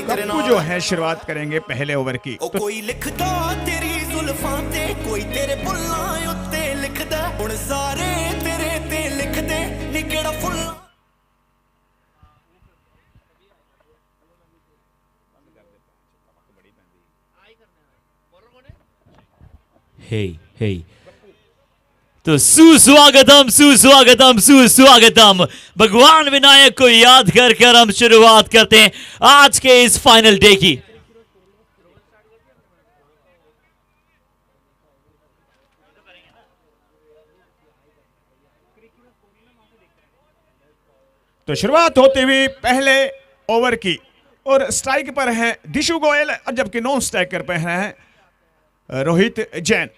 गप्पू जो है शुरुआत करेंगे पहले ओवर की। कोई लिखदा तेरी जुल्फां ते, कोई तेरे बुल्लां उत्ते लिखदा, हुण सारे तेरे ते लिखदे निकड़ा फुल। हे तो सुस्वागतम सुस्वागतम सुस्वागतम। भगवान विनायक को याद कर हम शुरुआत करते हैं आज के इस फाइनल डे की। तो शुरुआत होती हुई पहले ओवर की और स्ट्राइक पर है दिशु गोयल, जबकि नॉन स्ट्राइकर पर है रोहित जैन।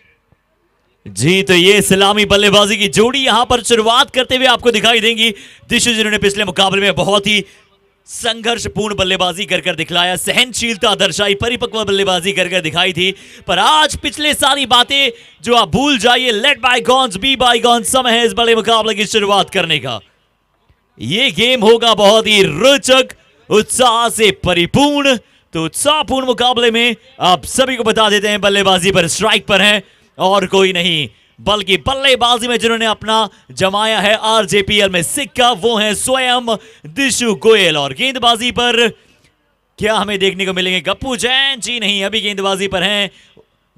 जी तो ये सलामी बल्लेबाजी की जोड़ी यहां पर शुरुआत करते हुए आपको दिखाई देंगी। दिशु जिन्होंने पिछले मुकाबले में बहुत ही संघर्षपूर्ण बल्लेबाजी कर दिखलाया, सहनशीलता दर्शाई, परिपक्व बल्लेबाजी कर दिखाई थी। पर आज पिछले सारी बातें जो आप भूल जाइए, लेट बायगॉन्स बी बायगॉन्स, समय है इस बड़े मुकाबले की शुरुआत करने का। ये गेम होगा बहुत ही रोचक, उत्साह से परिपूर्ण। तो उत्साहपूर्ण मुकाबले में आप सभी को बता देते हैं बल्लेबाजी पर स्ट्राइक पर हैं और कोई नहीं बल्कि बल्लेबाजी में जिन्होंने अपना जमाया है आरजेपीएल में सिक्का, वो है स्वयं दिशु गोयल। और गेंदबाजी पर क्या हमें देखने को मिलेंगे गप्पू जैन? जी नहीं, अभी गेंदबाजी पर हैं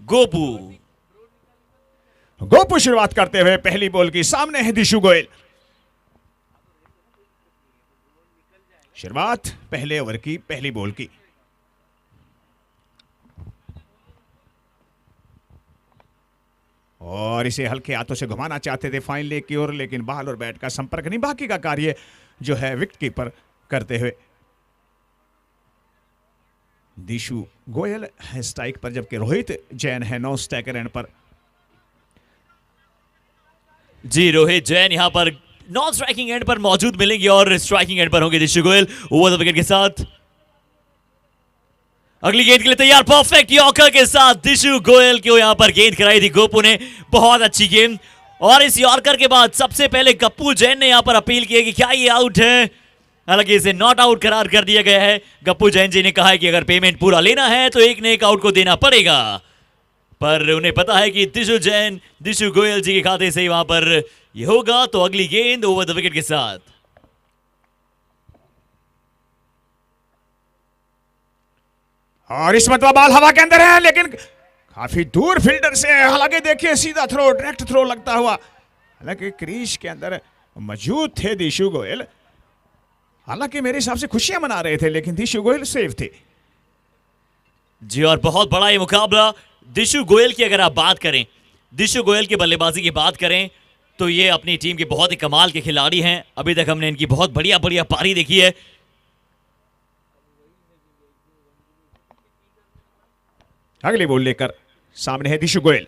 गोपू। गोपू शुरुआत करते हुए पहली बॉल की, सामने है दिशु गोयल। शुरुआत पहले ओवर की पहली बॉल की। और इसे हल्के हाथों से घुमाना चाहते थे फाइन लेग की ओर, लेकिन बॉल और बैट का संपर्क नहीं, बाकी का कार्य जो है विकेट कीपर करते हुए। दिशु गोयल है स्ट्राइक पर, जबकि रोहित जैन है नॉन स्ट्राइकर एंड पर। जी रोहित जैन यहां पर नॉन स्ट्राइकिंग एंड पर मौजूद मिलेंगे और स्ट्राइकिंग एंड पर होंगे दिशु गोयल ओवर द विकेट के साथ। अगली गेंद के लिए तैयार, परफेक्ट यॉर्कर के साथ दिशु गोयल को यहां पर गेंद कराई थी गोपू ने, बहुत अच्छी गेंद। और इस यॉर्कर के बाद सबसे पहले गप्पू जैन ने यहां पर अपील की है कि क्या ये आउट है, हालांकि इसे नॉट आउट करार कर दिया गया है। गप्पू जैन जी ने कहा है कि अगर पेमेंट पूरा लेना है तो एक ने एक आउट को देना पड़ेगा, पर उन्हें पता है कि दिशु गोयल जी के खाते से वहां पर ये होगा। तो अगली गेंद ओवर द विकेट के साथ। और इस मतलब बॉल हवा के अंदर है, लेकिन काफी दूर फील्डर से, हालांकि देखिए सीधा थ्रो, डायरेक्ट थ्रो लगता हुआ, हालांकि क्रीज के अंदर मौजूद थे दिशु गोयल। हालांकि मेरे हिसाब से खुशियां मना रहे थे, लेकिन दिशु गोयल सेफ थे। जी और बहुत बड़ा ये मुकाबला दिशु गोयल की अगर आप बात करें, दिशु गोयल की बल्लेबाजी की बात करें तो ये अपनी टीम के बहुत ही कमाल के खिलाड़ी हैं। अभी तक हमने इनकी बहुत बढ़िया पारी देखी है। अगली बॉल लेकर सामने है दिशु गोयल।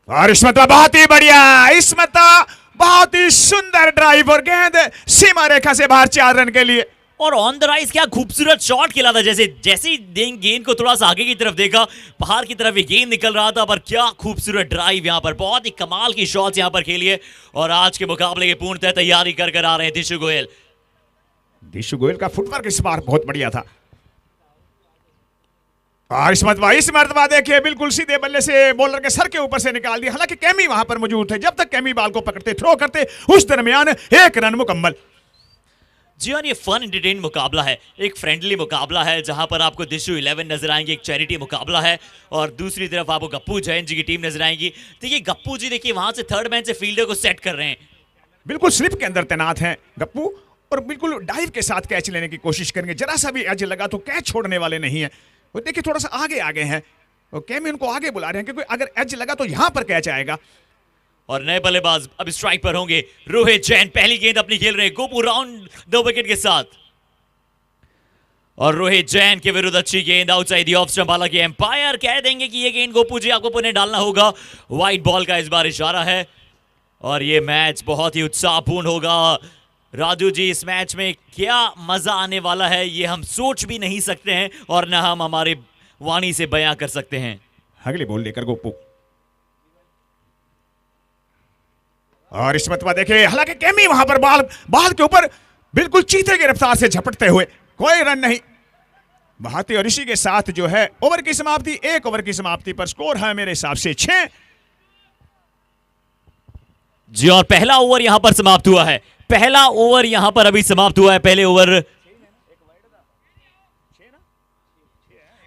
और इसमता बहुत ही बढ़िया, इसमता बहुत ही सुंदर ड्राइव और गेंद सीमा रेखा से बाहर 4 रन के लिए। और ऑन द राइज क्या खूबसूरत शॉट खेला था, जैसे ही गेंद को थोड़ा सा आगे की तरफ देखा, बाहर की तरफ ये गेंद निकल रहा था, पर क्या खूबसूरत ड्राइव यहां पर, बहुत ही कमाल की शॉट्स यहां पर खेली है। और आज के मुकाबले की पूर्णतः तैयारी कर आ रहे हैं दिशु गोयल। दिशु गोयल का फुटवर्क इस बार बहुत बढ़िया था। और इस मर्तबा देखिए बिल्कुल सीधे बल्ले से बॉलर के सर के ऊपर से निकाल दिया। हालांकि कैमी वहां पर मौजूद थे, जब तक कैमी बॉल को पकड़ते थ्रो करते उस दरमियान 1 रन मुकम्मल। जी हाँ, ये फन एंटरटेन मुकाबला है, एक फ्रेंडली मुकाबला है जहां पर आपको दिशु 11 नजर आएंगे, एक चैरिटी मुकाबला है। और दूसरी तरफ आपको गप्पू जैन जी की टीम नजर आएंगी। देखिए गप्पू जी देखिए वहां से थर्ड मैन से फील्डर को सेट कर रहे हैं, बिल्कुल स्लिप के अंदर तैनात हैं गप्पू, और बिल्कुल डाइव के साथ कैच लेने की कोशिश करेंगे। जरा सा भी एज लगा तो कैच छोड़ने वाले नहीं है। वो देखिए थोड़ा सा आगे हैं, और कैमी उनको आगे बुला रहे हैं, क्योंकि अगर एज लगा तो यहां पर कैच आएगा। और नए बल्लेबाज अब स्ट्राइक पर होंगे रोहित जैन, पहली गेंद अपनी खेल रहे हैं गोपू राउंड द विकेट के साथ। और रोहित जैन के विरुद्ध अच्छी गेंद आउटसाइड द ऑफ स्टंप, हालांकि एम्पायर कह देंगे कि ये गेंद गोपू जी आपको पुनः डालना होगा। व्हाइट बॉल का इस बार इशारा है और ये मैच बहुत ही उत्साहपूर्ण होगा। राजू जी, इस मैच में क्या मजा आने वाला है ये हम सोच भी नहीं सकते हैं और न हम हमारे वाणी से बयां कर सकते हैं। अगली बॉल लेकर गोपू, और इस मरतबा देखिए, हालांकि केमी वहां पर बाल के ऊपर बिल्कुल चीते की रफ्तार से झपटते हुए, कोई रन नहीं। बहाती और इसी के साथ जो है ओवर की समाप्ति, 1 ओवर की समाप्ति पर स्कोर है मेरे हिसाब से 6। जी, और पहला ओवर यहां पर समाप्त हुआ है। पहला ओवर यहां पर अभी समाप्त हुआ है। पहले ओवर,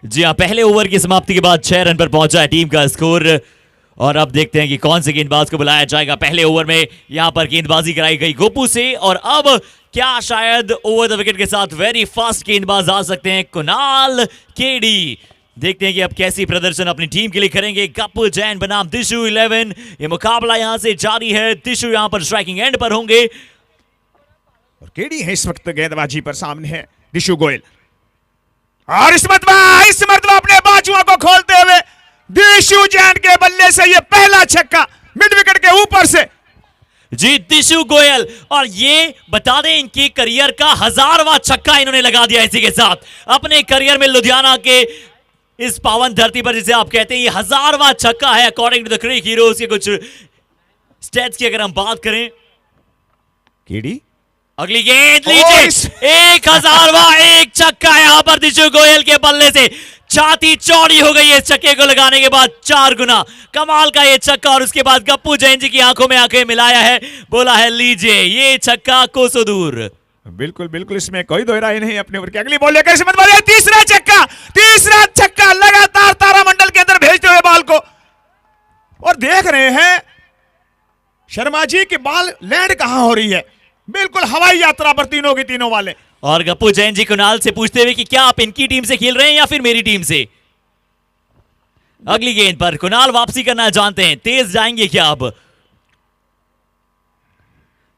जी हाँ, पहले ओवर की समाप्ति के बाद 6 रन पर पहुंचा है टीम का स्कोर। और अब देखते हैं कि कौन से गेंदबाज को बुलाया जाएगा। पहले ओवर में यहां पर गेंदबाजी कराई गई गोपू से, और अब क्या शायद ओवर द विकेट के साथ वेरी फास्ट गेंदबाज आ सकते हैं कुणाल केडी। देखते हैं कि अब कैसी प्रदर्शन अपनी टीम के लिए करेंगे गप्पू जैन बनाम दिशु 11। ये मुकाबला यहां से जारी है। दिशु यहां पर स्ट्राइकिंग एंड पर होंगे और केडी है इस वक्त गेंदबाजी पर, सामने है दिशु गोयल। और इस मरतबा अपने बाजुओं को खोलते हुए दिशु जैन के बल्ले से ये पहला छक्का मिड विकेट के ऊपर से। जी, दिशु गोयल, और ये बता दें इनकी करियर का 1000वां छक्का इन्होंने लगा दिया। इसी के साथ अपने करियर में लुधियाना के इस पावन धरती पर, जिसे आप कहते हैं, ये 1000वां छक्का है according to the CricHeroes के कुछ स्टैट्स की अगर हम बात करें। केडी अगली गेंद लीजिए, 1000वां एक छक्का यहां पर दिशु गोयल के बल्ले से। छाती चौड़ी हो गई है इस छक्के को लगाने के बाद 4 गुना। कमाल का ये छक्का, और उसके बाद गप्पू जैन जी की आंखों में आंखें मिलाया है, बोला है लीजिए ये छक्का कोसों दूर। बिल्कुल बिल्कुल, इसमें कोई दो राय नहीं। अपने ओवर की अगली बॉल लेकर तीसरा छक्का लगातार तारामंडल के अंदर भेजते हुए बॉल को, और देख रहे हैं शर्मा जी की बॉल लैंड कहां हो रही है, बिल्कुल हवाई यात्रा पर तीनों के तीनों वाले। और गप्पू जैन जी कुणाल से पूछते हुए कि क्या आप इनकी टीम से खेल रहे हैं या फिर मेरी टीम से। अगली गेंद पर कुणाल वापसी करना जानते हैं, तेज जाएंगे क्या अब।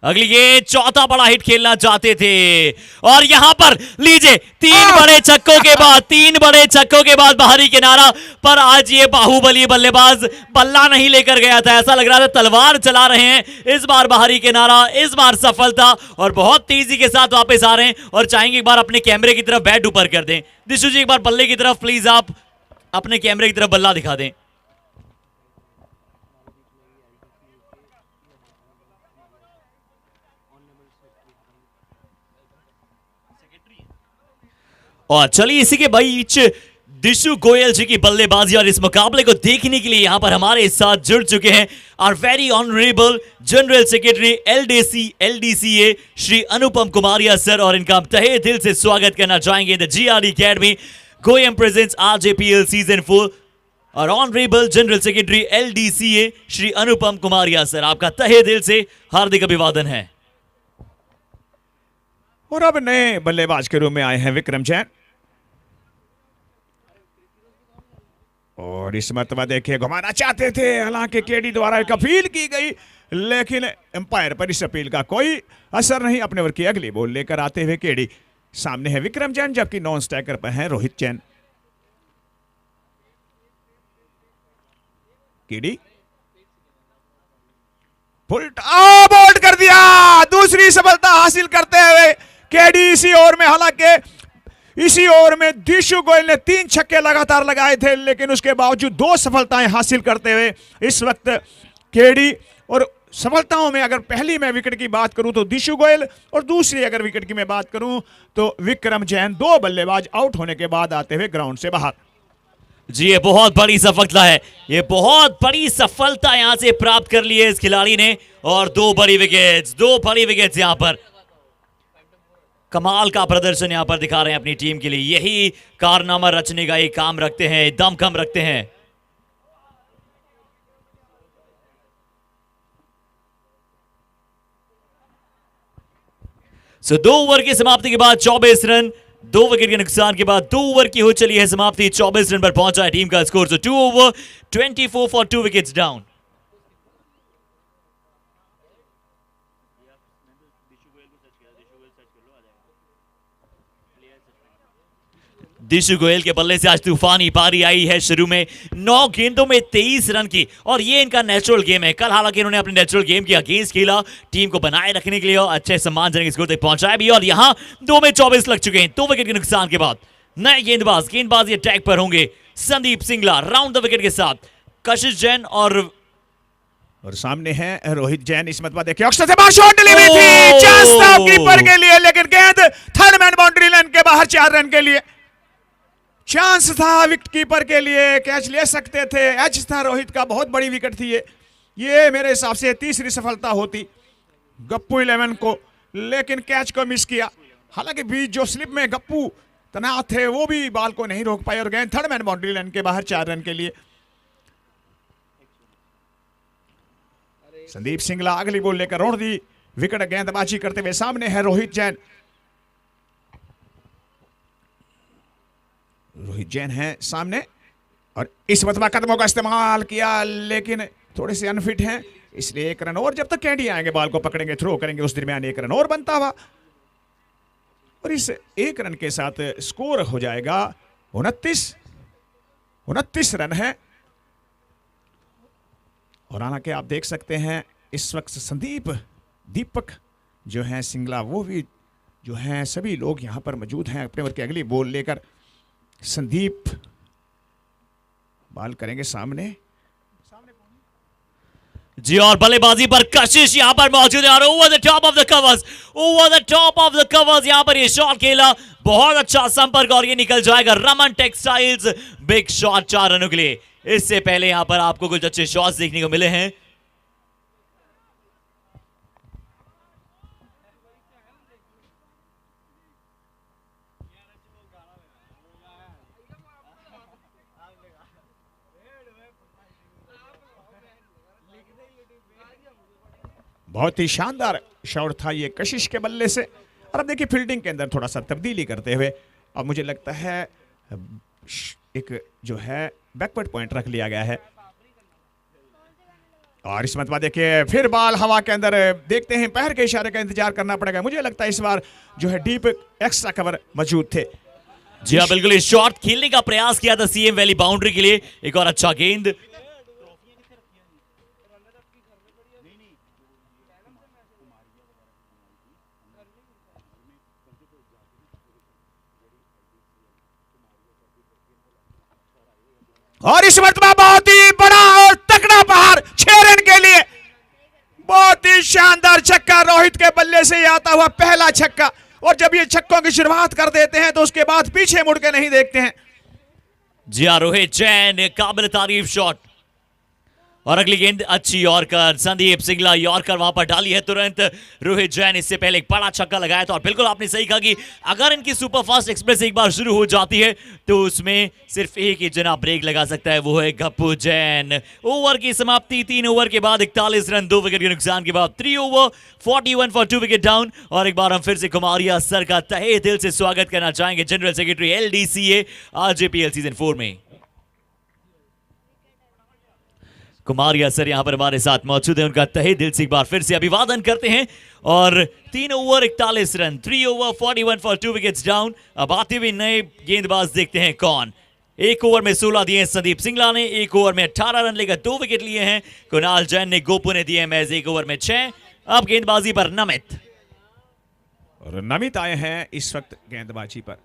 अगली गेंद, चौथा बड़ा हिट खेलना चाहते थे, और यहां पर लीजिए 3 बड़े छक्कों के बाद बाहरी किनारा पर आज ये बाहुबली बल्लेबाज बल्ला नहीं लेकर गया था, ऐसा लग रहा था तलवार चला रहे हैं। इस बार बाहरी किनारा, इस बार सफलता, और बहुत तेजी के साथ वापस आ रहे हैं, और चाहेंगे एक बार अपने कैमरे की तरफ बैट ऊपर कर दें। दिशु जी, एक बार बल्ले की तरफ प्लीज आप अपने कैमरे की तरफ बल्ला दिखा दें। और चलिए इसी के बीच दिशु गोयल जी की बल्लेबाजी और इस मुकाबले को देखने के लिए यहां पर हमारे साथ जुड़ चुके हैं our very honourable general secretary LDCA Shri Anupam Kumaria sir, और इनका तहे दिल से स्वागत करना चाहेंगे the GRD academy Goyam presents RJPL season 4। और honourable general secretary LDCA Shri Anupam Kumaria sir, आपका तहे दिल से हार्दिक अभिवादन है। और अब नए बल्लेबाज के रूप में आए हैं विक्रम जैन, और इस मरतबा देखिए घुमाना चाहते थे, हालांकि केडी द्वारा एक अपील की गई, लेकिन एम्पायर पर इस अपील का कोई असर नहीं। अपने ओवर की अगली बॉल लेकर आते हुए केडी, सामने है विक्रम जैन, जबकि नॉन स्ट्राइकर पर है रोहित जैन। केडी बोल्ड कर दिया, दूसरी सफलता हासिल करते हुए केडी इसी ओवर में। हालांकि इसी ओवर में दिशु गोयल ने 3 छक्के लगातार लगाए थे, लेकिन उसके बावजूद 2 सफलताएं हासिल करते हुए इस वक्त केडी। और सफलताओं में अगर पहली मैं विकेट की बात करूं तो दिशु गोयल, और दूसरी अगर विकेट की मैं बात करूं तो विक्रम जैन, 2 बल्लेबाज आउट होने के बाद आते हुए ग्राउंड से बाहर। जी, ये बहुत बड़ी सफलता है, ये बहुत बड़ी सफलता यहां से प्राप्त कर ली है इस खिलाड़ी ने, और 2 बड़ी विकेट्स यहां पर। कमाल का प्रदर्शन यहां पर दिखा रहे हैं अपनी टीम के लिए, यही कारनामा रचने का एक काम रखते हैं, दमखम रखते हैं। सो 2 ओवर की समाप्ति के बाद 24 रन, 2 विकेट के नुकसान के बाद 2 ओवर की हो चली है समाप्ति, 24 रन पर पहुंचा है टीम का score. So 2 over 24 for 2 wickets down. Dishu Goyal के बल्ले से आज तूफानी पारी आई है। शुरू में 9 गेंदों में 23 रन की, और ये इनका नेचुरल गेम है। कल हालांकि इन्होंने अपने नेचुरल गेम के अगेंस्ट खेला, टीम को बनाए रखने के लिए और अच्छे सम्मानजनक स्कोर तक पहुंचाया भी, और यहां 2 में 24 लग चुके हैं 2 विकेट के नुकसान के बाद। नए गेंदबाज ये टैग पर होंगे। Sandeep Singla round the wicket के साथ, कशिश जैन और और सामने है रोहित जैन। इस मतबा देखिए अक्षर से बाहर शॉट डिलीवरी थी, चांस था कीपर के लिए, लेकिन गेंद थर्ड मैन बाउंड्री लाइन के बाहर 4 रन के लिए। चांस था विकेट कीपर के लिए, कैच ले सकते थे, एच था रोहित का, बहुत बड़ी विकेट थी ये मेरे हिसाब से तीसरी सफलता होती गप्पू 11 को, लेकिन कैच को मिस किया। हालांकि बीच जो स्लिप में गप्पू तनाव थे वो भी बॉल को नहीं रोक पाए और गेंद थर्ड मैन बाउंड्री लाइन के बाहर 4 रन के लिए। संदीप सिंगला अगली बॉल लेकर रोड़ दी, विकेट गेंदबाजी करते हुए सामने है रोहित जैन। रोहित जैन है सामने और इस मतबा कदमों का इस्तेमाल किया, लेकिन थोड़े से अनफिट हैं, इसलिए 1 रन और। जब तक कैडी आएंगे बॉल को पकड़ेंगे, थ्रो करेंगे, उस दरमियान 1 रन और बनता हुआ और इस 1 रन के साथ स्कोर हो जाएगा 29 रन है। और हालांकि आप देख सकते हैं इस वक्त संदीप दीपक जो है सिंगला, वो भी जो हैं सभी लोग यहां पर मौजूद हैं अपने ओवर की अगली बॉल लेकर। संदीप बॉल करेंगे सामने जी, और बल्लेबाजी पर कशिश यहां पर मौजूद है और over the top of the covers यहां पर ये शॉट खेला, बहुत अच्छा संपर्क और ये निकल जाएगा रमन टेक्सटाइल्स। बिग शॉट 4 रनों के लिए। इससे पहले यहां पर आपको कुछ अच्छे शॉट्स देखने को मिले हैं। बहुत ही शानदार शॉट था ये कशिश के बल्ले से। और अब देखिए फील्डिंग के अंदर थोड़ा सा तब्दीली करते हुए अब मुझे लगता है एक जो है बैकवर्ड पॉइंट रख लिया गया है। और इस मतबा देखिए फिर बॉल हवा के अंदर, देखते हैं पैर के इशारे का इंतजार करना पड़ेगा। मुझे लगता है इस बार जो है डीप एक्स्ट्रा कवर मौजूद थे। जी हाँ बिल्कुल, इस शॉट खेलने का प्रयास किया था सीएम वैली बाउंड्री के लिए। एक और अच्छा गेंद, और इस मरतबा बहुत ही बड़ा और तगड़ा बहार 6 रन के लिए। बहुत ही शानदार छक्का रोहित के बल्ले से आता हुआ पहला छक्का। और जब ये छक्कों की शुरुआत कर देते हैं तो उसके बाद पीछे मुड़ के नहीं देखते हैं। जी हाँ, रोहित जैन काबिल तारीफ शॉट। और अगली गेंद अच्छी यॉर्कर, संदीप सिंगला यॉर्कर वहां पर डाली है तुरंत। रोहित जैन इससे पहले एक बड़ा छक्का लगाया था। और बिल्कुल आपने सही कहा कि अगर इनकी सुपरफास्ट एक्सप्रेस एक बार शुरू हो जाती है तो उसमें सिर्फ एक ही जना ब्रेक लगा सकता है, वो है गप्पू जैन। ओवर की समाप्ति 3 ओवर के बाद 41 रन 2 विकेट के नुकसान के बाद 3 ओवर 41 फॉर 2 विकेट डाउन। और एक बार हम फिर से कुमारिया सर का तहे दिल से स्वागत करना चाहेंगे, general secretary LDCA RJPL season 4 में। कुमारिया सर यहां पर हमारे साथ मौजूद है, उनका तहे दिल से एक बार फिर से अभिवादन करते हैं। और 3 over 41 run 3 over 41 for 2 wickets down. अब आते हुए नए गेंदबाज देखते हैं कौन। 1 ओवर में 16 दिए हैं संदीप सिंगला ने, 1 ओवर में 18 रन लेकर 2 विकेट लिए हैं। कुणाल जैन ने, गोपू ने दिए मैच 1 ओवर में 6। अब गेंदबाजी पर नमित, और नमित आए हैं इस वक्त गेंदबाजी पर।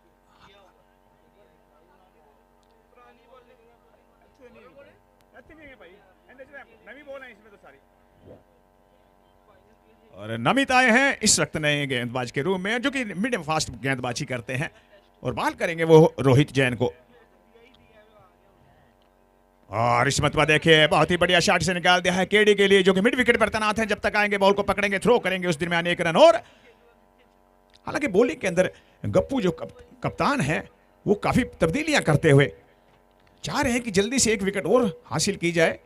और नमित आए हैं इस वक्त नए गेंदबाज के रूप में, जो कि मीडियम फास्ट गेंदबाजी करते हैं। और बॉल करेंगे वो रोहित जैन को। और इस मतबा देखिए बहुत ही बढ़िया शॉट से निकाल दिया है केडी के लिए, जो कि मिड विकेट पर तैनात है। जब तक आएंगे बॉल को पकड़ेंगे, थ्रो करेंगे, उस दरमियान 1 रन और। हालांकि बॉलिंग के अंदर गप्पू जो कप्तान है वो काफी तब्दीलियां करते हुए चाह रहे हैं कि जल्दी से 1 विकेट और हासिल की जाए।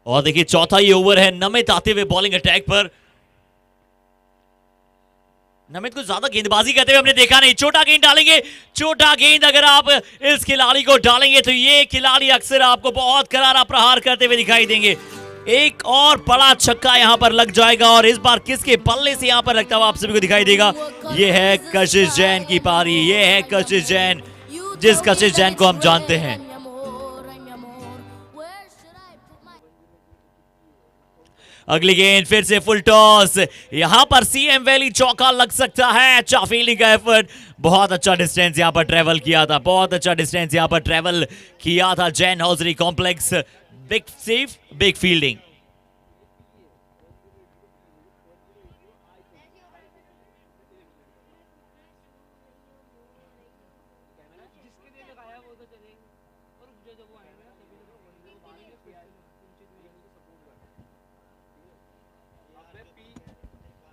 और देखिए चौथा ही ओवर है, नमित आते हुए बॉलिंग अटैक पर। नमित को ज्यादा गेंदबाजी करते हुए हमने देखा नहीं। छोटा गेंद डालेंगे, छोटा गेंद अगर आप इस खिलाड़ी को डालेंगे तो ये खिलाड़ी अक्सर आपको बहुत करारा प्रहार करते हुए दिखाई देंगे। एक और बड़ा छक्का यहां पर लग जाएगा और इस बार किसके बल्ले से यहां पर लगता हुआ आप सभी को दिखाई देगा। ये है कशिश जैन की पारी, ये है कशिश जैन, जिस कशिश जैन को हम जानते हैं। अगली गेंद फिर से फुल टॉस, यहां पर सीएम वैली चौका लग सकता है। अच्छा फील्डिंग का एफर्ट, बहुत अच्छा डिस्टेंस यहां पर ट्रेवल किया था, बहुत अच्छा डिस्टेंस यहां पर ट्रेवल किया था Jain hosiery complex big save, big fielding.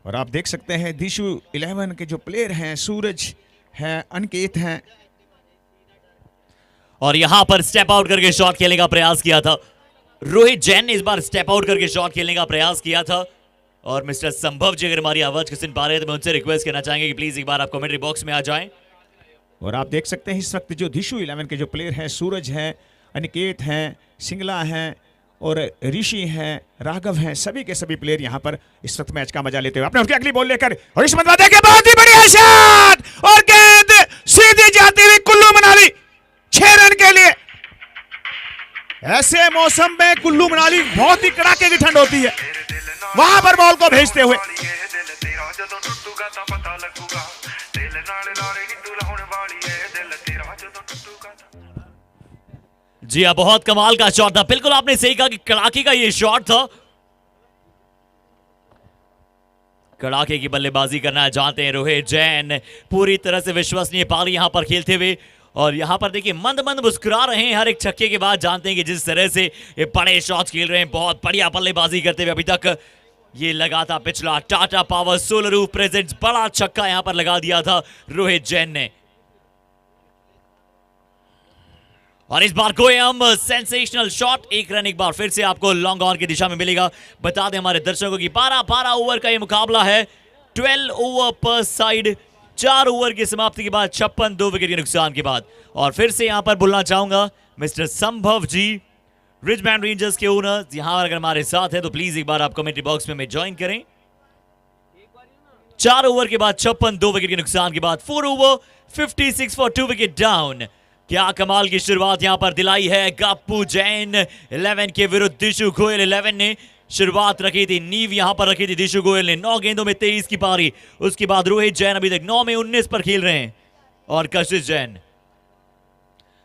और आप देख सकते हैं दिशु 11 के जो प्लेयर हैं, सूरज हैं, अनिकेत हैं, और यहां पर स्टेप आउट करके शॉट खेलने का प्रयास किया था रोहित जैन ने। इस बार स्टेप आउट करके शॉट खेलने का प्रयास किया था। और मिस्टर संभव जी अगर हमारी आवाज को सुन पा रहे हैं तो मैं उनसे रिक्वेस्ट करना चाहेंगे कि प्लीज एक बार आप कमेंट्री बॉक्स में आ जाएं। और आप देख सकते हैं इस वक्त जो दिशु 11 के जो प्लेयर हैं, सूरज हैं, अनिकेत हैं, सिंगला हैं और ऋषि हैं, राघव हैं, सभी के सभी प्लेयर यहां पर इस वक्त मैच का मजा लेते हुए अपने उनकी अगली बॉल लेकर और इस मतवादे के बहुत ही बढ़िया शॉट और गेंद सीधी जाती हुई कुल्लू मनाली 6 रन के लिए। ऐसे मौसम में कुल्लू मनाली बहुत ही कड़ाके की ठंड होती है, वहां पर बॉल को भेजते हुए जी हाँ, बहुत कमाल का शॉट था। बिल्कुल आपने सही कहा कि कड़ाके का ये शॉट था। कड़ाके की बल्लेबाजी करना जानते हैं रोहित जैन, पूरी तरह से विश्वसनीय पारी यहां पर खेलते हुए। और यहां पर देखिए मंद मंद मुस्कुरा रहे हैं हर एक छक्के के बाद। जानते हैं कि जिस तरह से ये बड़े शॉट्स खेल रहे हैं, बहुत बढ़िया बल्लेबाजी करते हुए अभी तक ये लगा था पिछला Tata power solar roof presents बड़ा छक्का यहां पर लगा दिया था रोहित जैन ने। और इस बार गोयम सेंसेशनल शॉट, 1 रन एक बार फिर से आपको लॉन्ग ऑन की दिशा में मिलेगा। बता दें हमारे दर्शकों की 12 ओवर का ये मुकाबला है, 12 ओवर पर साइड। 4 ओवर की समाप्ति के बाद 56 2 विकेट के नुकसान के बाद। और फिर से यहां पर बोलना चाहूंगा मिस्टर संभव जी, रिचमैन रेंजर्स के ओनर, यहां अगर हमारे साथ हैं तो प्लीज एक बार आप कमेंट्री बॉक्स में ज्वाइन करें। 4 ओवर के बाद 56 2 विकेट के नुकसान के बाद 4 ओवर 56 फॉर 2 विकेट डाउन। क्या कमाल की शुरुआत यहां पर दिलाई है गप्पू जैन 11 के विरुद्ध दिशु गोयल 11 ने शुरुआत रखी थी, नींव यहां पर रखी थी दिशु गोयल ने। 9 गेंदों में 23 की पारी, उसके बाद रोहित जैन अभी तक 9 में 19 पर खेल रहे हैं। और कशिश जैन,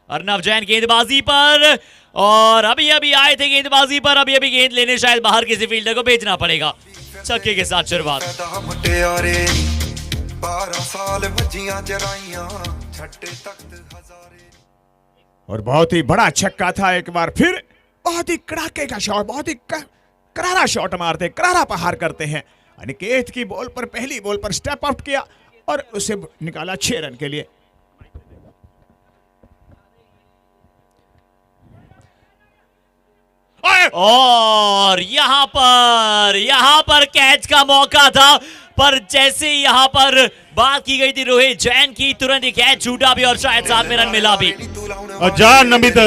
अर्नव जैन गेंदबाजी पर, और अभी अभी आए थे गेंदबाजी पर, अभी अभी गेंद लेने शायद बाहर किसी फील्डर को भेजना पड़ेगा। छक्के के साथ शुरुआत। 12 साल भजियां चराइयां छट्टे तख्त हजारे। और बहुत ही बड़ा छक्का था एक बार फिर, बहुत ही कड़ाके का शॉट, बहुत ही करारा शॉट मारते, करारा प्रहार करते हैं। अनिकेत की बॉल पर, पहली बॉल पर स्टेप आउट किया और उसे निकाला 6 रन के लिए। और यहां पर कैच का मौका था, पर जैसे ही यहां पर बात की गई थी रोहित जैन की, तुरंत ही कैच छूटा भी और शायद साथ में रन मिला भी। और जा नमित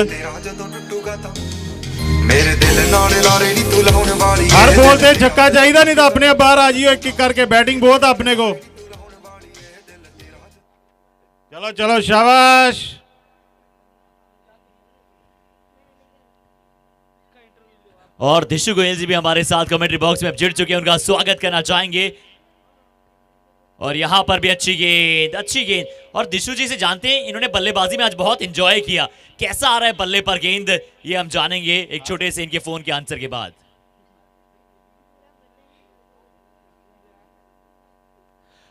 मेरे दिल नाल लारे नी तू लाउण वाली हर बॉल ते छक्का चाहिए, नहीं तो अपने बाहर आ जियो एक एक करके। बैटिंग बहुत अपने को। चलो चलो शाबाश। और दिशु गोयल जी भी हमारे साथ कमेंट्री बॉक्स में जुड़ चुके हैं, उनका स्वागत करना चाहेंगे। और यहां पर भी अच्छी गेंद। और दिशु जी से जानते हैं, इन्होंने बल्लेबाजी में आज बहुत एंजॉय किया। कैसा आ रहा है बल्ले पर गेंद, ये हम जानेंगे एक छोटे से इनके फोन के आंसर के बाद।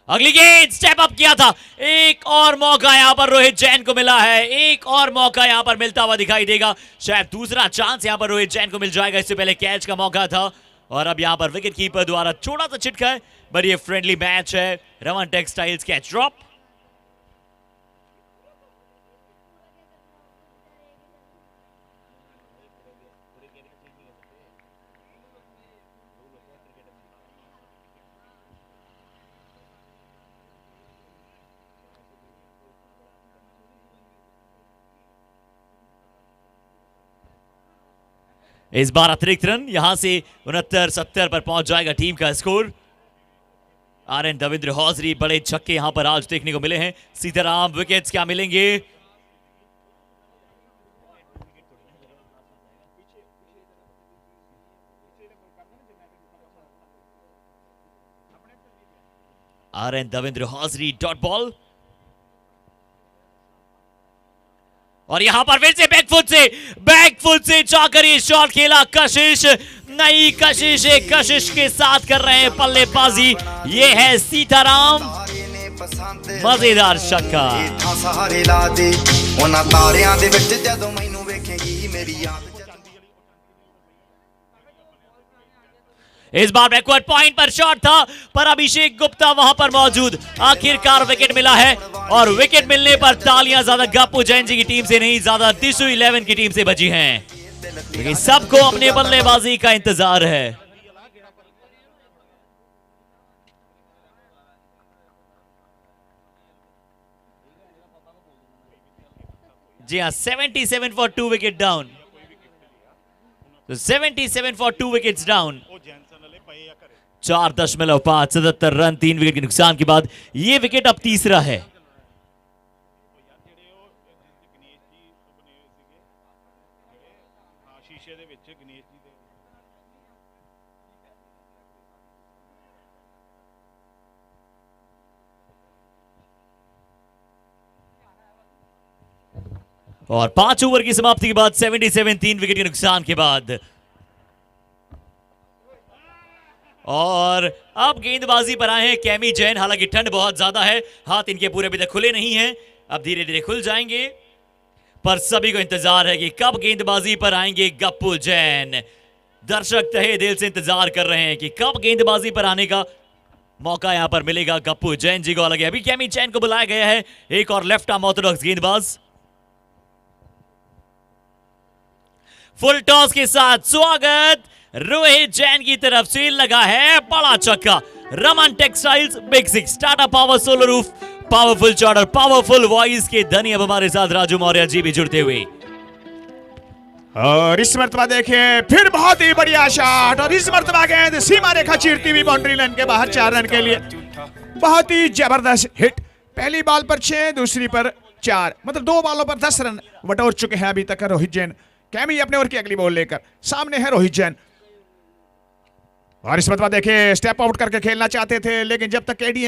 अगली गेंद स्टेप अप किया था, एक और मौका यहां पर रोहित जैन को मिला है। एक और मौका यहां पर मिलता हुआ दिखाई देगा, शायद दूसरा चांस यहां पर रोहित जैन को मिल जाएगा। इससे पहले कैच का मौका था और अब यहां पर विकेट कीपर द्वारा छोटा सा छिटका है, पर ये फ्रेंडली मैच है। Raman textiles catch drop. इस बार अतिरिक्त रन, यहां से 69-70 पर पहुंच जाएगा टीम का स्कोर। आरएन दविंद्र हौजरी, बड़े छक्के यहां पर आज देखने को मिले हैं। सीताराम, विकेट्स क्या मिलेंगे? RN Davinder hosiery dot ball. और यहां पर फिर से बैकफुट से जाकर ये शॉट खेला कशिश। नई कशिश, एक कशिश के साथ कर रहे हैं बल्लेबाजी। ये है सीताराम, मजेदार छक्का। सहारे ला दे उन्हां तारियां दे विच जदों मैनू वेखेगी मेरी याद। इस बार बैकवर्ड पॉइंट पर शॉट था, पर अभिषेक गुप्ता वहां पर मौजूद। आखिरकार विकेट मिला है, और विकेट मिलने पर तालियां ज्यादा गप्पू जैन जी की टीम से नहीं, ज्यादा दिशु 11 की टीम से बजी हैं, क्योंकि सबको अपने बल्लेबाजी का इंतजार है। जी हाँ, 77 for 2 wicket down. 77 for 2 wickets down. 4.5 run 3 wicket के नुकसान के बाद यह विकेट अब तीसरा है। और 5 ओवर की समाप्ति के बाद 77 3 विकेट के नुकसान के बाद, और अब गेंदबाजी पर आए हैं कैमी जैन। हालांकि ठंड बहुत ज्यादा है, हाथ इनके पूरे अभी तक खुले नहीं हैं, अब धीरे धीरे खुल जाएंगे, पर सभी को इंतजार है कि कब गेंदबाजी पर आएंगे गप्पू जैन। दर्शक तहे दिल से इंतजार कर रहे हैं कि कब गेंदबाजी पर आने का मौका यहां पर मिलेगा गप्पू जैन जी को। हालांकि अभी कैमी जैन को बुलाया गया है, एक और लेफ्ट आर्म ऑर्थोडॉक्स गेंदबाज। फुल टॉस के साथ स्वागत रोहित जैन की तरफ से, लगा है बड़ा छक्का। Raman textiles, big six, Tata power, solar roof, powerful charter, powerful voice के धनी अब हमारे साथ राजू मौर्य जी भी जुड़ते हुए। और इस मर्तबा देखिए फिर बहुत ही बढ़िया शॉट, और इस मर्तबा गेंद सीमा रेखा चीरती हुई बाउंड्री लाइन के बाहर 4 रन के लिए। बहुत ही जबरदस्त हिट। पहली बॉल पर 6, दूसरी पर 4, मतलब 2 बॉलों पर 10 रन बटोर चुके हैं अभी तक रोहित जैन। कैमी अपने ओवर की अगली बॉल लेकर सामने है रोहित जैन। और इस मर्तबा देखिए स्टेप आउट करके खेलना चाहते थे, लेकिन जब तक केडी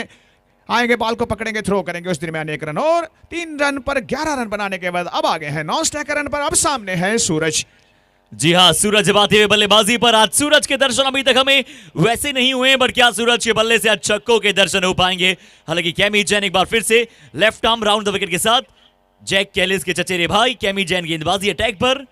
आएंगे बॉल को पकड़ेंगे, थ्रो करेंगे, उस दरमियान 1 रन, और 3 रन पर 11 रन बनाने के बाद अब आगे हैं नॉन स्ट्राइकर रन पर। अब सामने है सूरज। जी हाँ, सूरज बाते हुए बल्लेबाजी पर। आज सूरज के दर्शन अभी तक हमें वैसे नहीं हुए, बट क्या सूरज के बल्ले से आज छक्कों के दर्शन हो पाएंगे। हालांकि कैमी जैन एक बार फिर से left arm round the wicket के साथ, जैक कैलिस के चचेरे भाई कैमी जैन गेंदबाजी अटैक पर।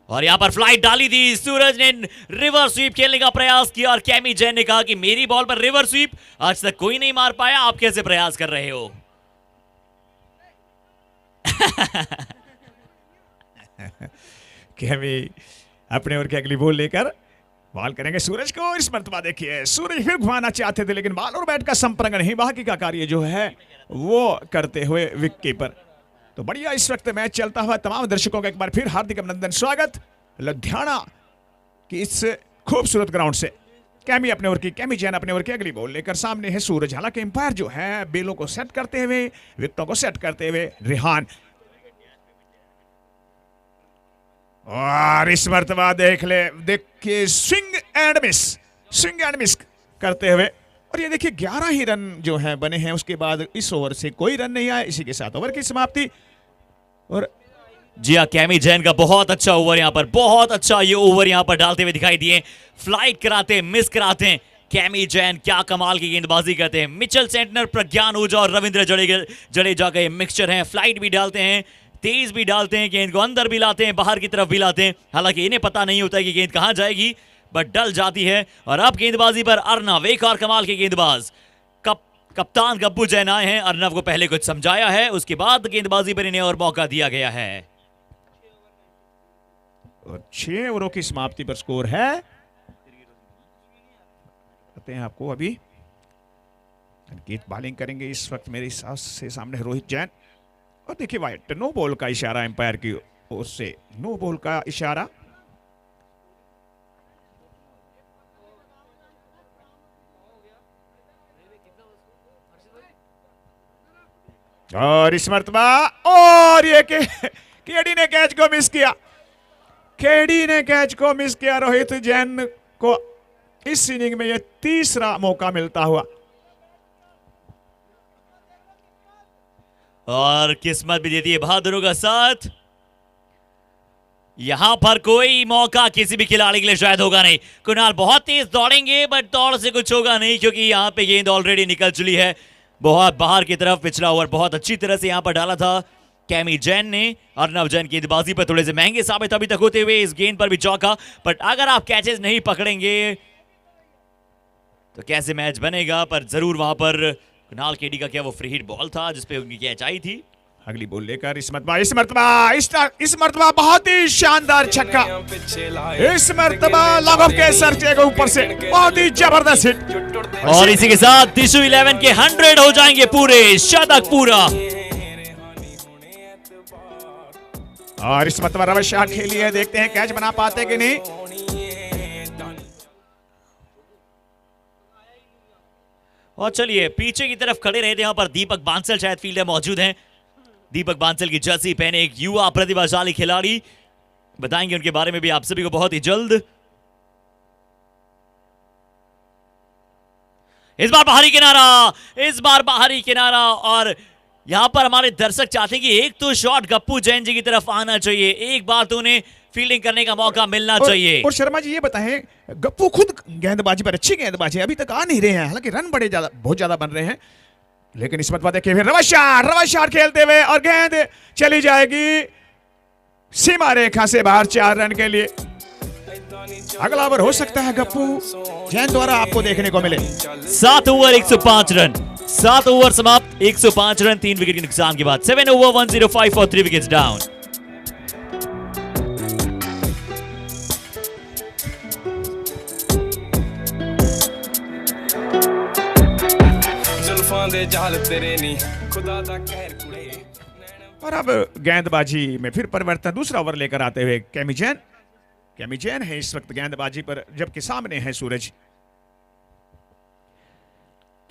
और यहां पर फ्लाइट डाली थी, सूरज ने रिवर स्वीप खेलने का प्रयास किया, और कैमी जैन ने कहा कि मेरी बॉल पर रिवर स्वीप आज तक कोई नहीं मार पाया, आप कैसे प्रयास कर रहे हो। कैमी अपने ओवर की अगली बॉल लेकर बॉल करेंगे सूरज को। इस मर्तबा देखिए सूरज फिर घुमाना चाहते थे, लेकिन बॉल और बैट का संपर्क नहीं, बाकी का कार्य जो है वो करते हुए विकेट कीपर। तो बढ़िया इस वक्त मैच चलता हुआ। तमाम दर्शकों का एक बार फिर हार्दिक अभिनंदन, स्वागत लुधियाना की इस खूबसूरत ग्राउंड से। कैमी अपने ओवर की, कैमी जैन अपने ओवर की अगली बॉल लेकर सामने है सूरज। हालांकि एम्पायर जो है बेलों को सेट करते हुए, विकेटों को सेट करते हुए रिहान। और इस मर्तबा देखिए स्विंग एंड मिस करते हुए, और ये देखिए 11 ही रन जो है बने हैं। उसके बाद इस ओवर से कोई रन नहीं आया, इसी के साथ ओवर की समाप्ति। और जी हाँ, कैमी जैन का बहुत अच्छा ओवर यहां पर, बहुत अच्छा ये ओवर यहां पर डालते हुए दिखाई दिए। फ्लाइट कराते, मिस कराते हैं कैमी जैन, क्या कमाल की गेंदबाजी करते हैं। मिचेल सेंटनर, प्रज्ञान ओझा और रविंद्र जडेजा का ये मिक्सचर है। फ्लाइट भी डालते हैं, तेज भी डालते हैं, गेंद को अंदर भी लाते हैं, बाहर की तरफ भी लाते हैं। हालांकि इन्हें पता नहीं होता है कि गेंद कहां जाएगी, बट डल जाती है। और अब गेंदबाजी पर अर्नव, एक और कमाल के गेंदबाज। कप्तान गप्पू जैन आए हैं, अर्नव को पहले कुछ समझाया है, उसके बाद गेंदबाजी पर इन्हें और मौका दिया गया है। और 6 ओवरों की समाप्ति पर स्कोर है, कहते हैं आपको अभी अंकित बॉलिंग करेंगे इस वक्त मेरे हिसाब से सामने रोहित जैन। और देखिए वाइट, नो बॉल का इशारा एम्पायर की ओर से, नो बॉल का इशारा। और इस मर्तबा, और ये केडी ने कैच को मिस किया, केडी ने कैच को मिस किया। रोहित जैन को इस इनिंग में ये तीसरा मौका मिलता हुआ। और किस्मत भी देती है बहादुरों का साथ। यहां पर कोई मौका किसी भी खिलाड़ी के लिए शायद होगा नहीं। कुणाल बहुत तेज दौड़ेंगे बट दौड़ से कुछ होगा नहीं, क्योंकि यहां पे गेंद ऑलरेडी निकल चुकी है बहुत बाहर की तरफ। पिछला ओवर बहुत अच्छी तरह से यहां पर डाला था कैमी जैन ने। अर्नव जैन गेंदबाजी पर थोड़े से महंगे साबित अभी तक होते हुए इस गेंद पर भी चौका। बट अगर आप कैचेस नहीं पकड़ेंगे तो कैसे मैच बनेगा। पर जरूर वहां पर कुणाल केडी का क्या वो फ्री हिट बॉल था जिसपे उनकी कैच आई थी। अगली बॉल लेकर इस मर्तबा बहुत ही शानदार छक्का। इस मर्तबा लागोफ के सर के ऊपर से बहुत ही जबरदस्त हिट। और इसी के साथ दिशु 11 के 100 हो जाएंगे पूरे, शतक पूरा। और इस मर्तबा रवश शॉट खेली है, देखते हैं कैच बना पाते कि नहीं। और चलिए पीछे की तरफ खड़े रहे थे यहां पर दीपक बांसल शायद फील्डर मौजूद हैं। दीपक बांसल की जर्सी पहने एक युवा प्रतिभाशाली खिलाड़ी, बताएंगे उनके बारे में भी आप सभी को बहुत ही जल्द। इस बार बाहरी किनारा, और यहां पर हमारे दर्शक चाहते हैं कि एक तो शॉट गप्पू जैन जी की तरफ आना चाहिए, एक बार तो उन्हें फील्डिंग करने का मौका मिलना चाहिए। और शर्मा जी ये बताएं, गप्पू खुद गेंदबाजी पर अच्छी गेंदबाजी अभी तक आ नहीं रहे हैं, हालांकि रन बहुत ज्यादा बन रहे हैं, लेकिन इस बात देखिए फिर रवश शॉट खेलते हुए और गेंद चली जाएगी सीमा रेखा से बाहर 4 रन के लिए। अगला ओवर हो सकता है गप्पू जैन द्वारा आपको देखने को मिले। 7 ओवर 105 रन, 7 ओवर समाप्त, 105 रन, 3 विकेट के नुकसान के बाद। 7 ओवर 105 फॉर 3 विकेट्स डाउन। और अब गेंदबाजी में फिर परिवर्तन, दूसरा ओवर लेकर आते हुए कैमी जैन है इस वक्त गेंदबाजी पर, जबकि सामने है सूरज।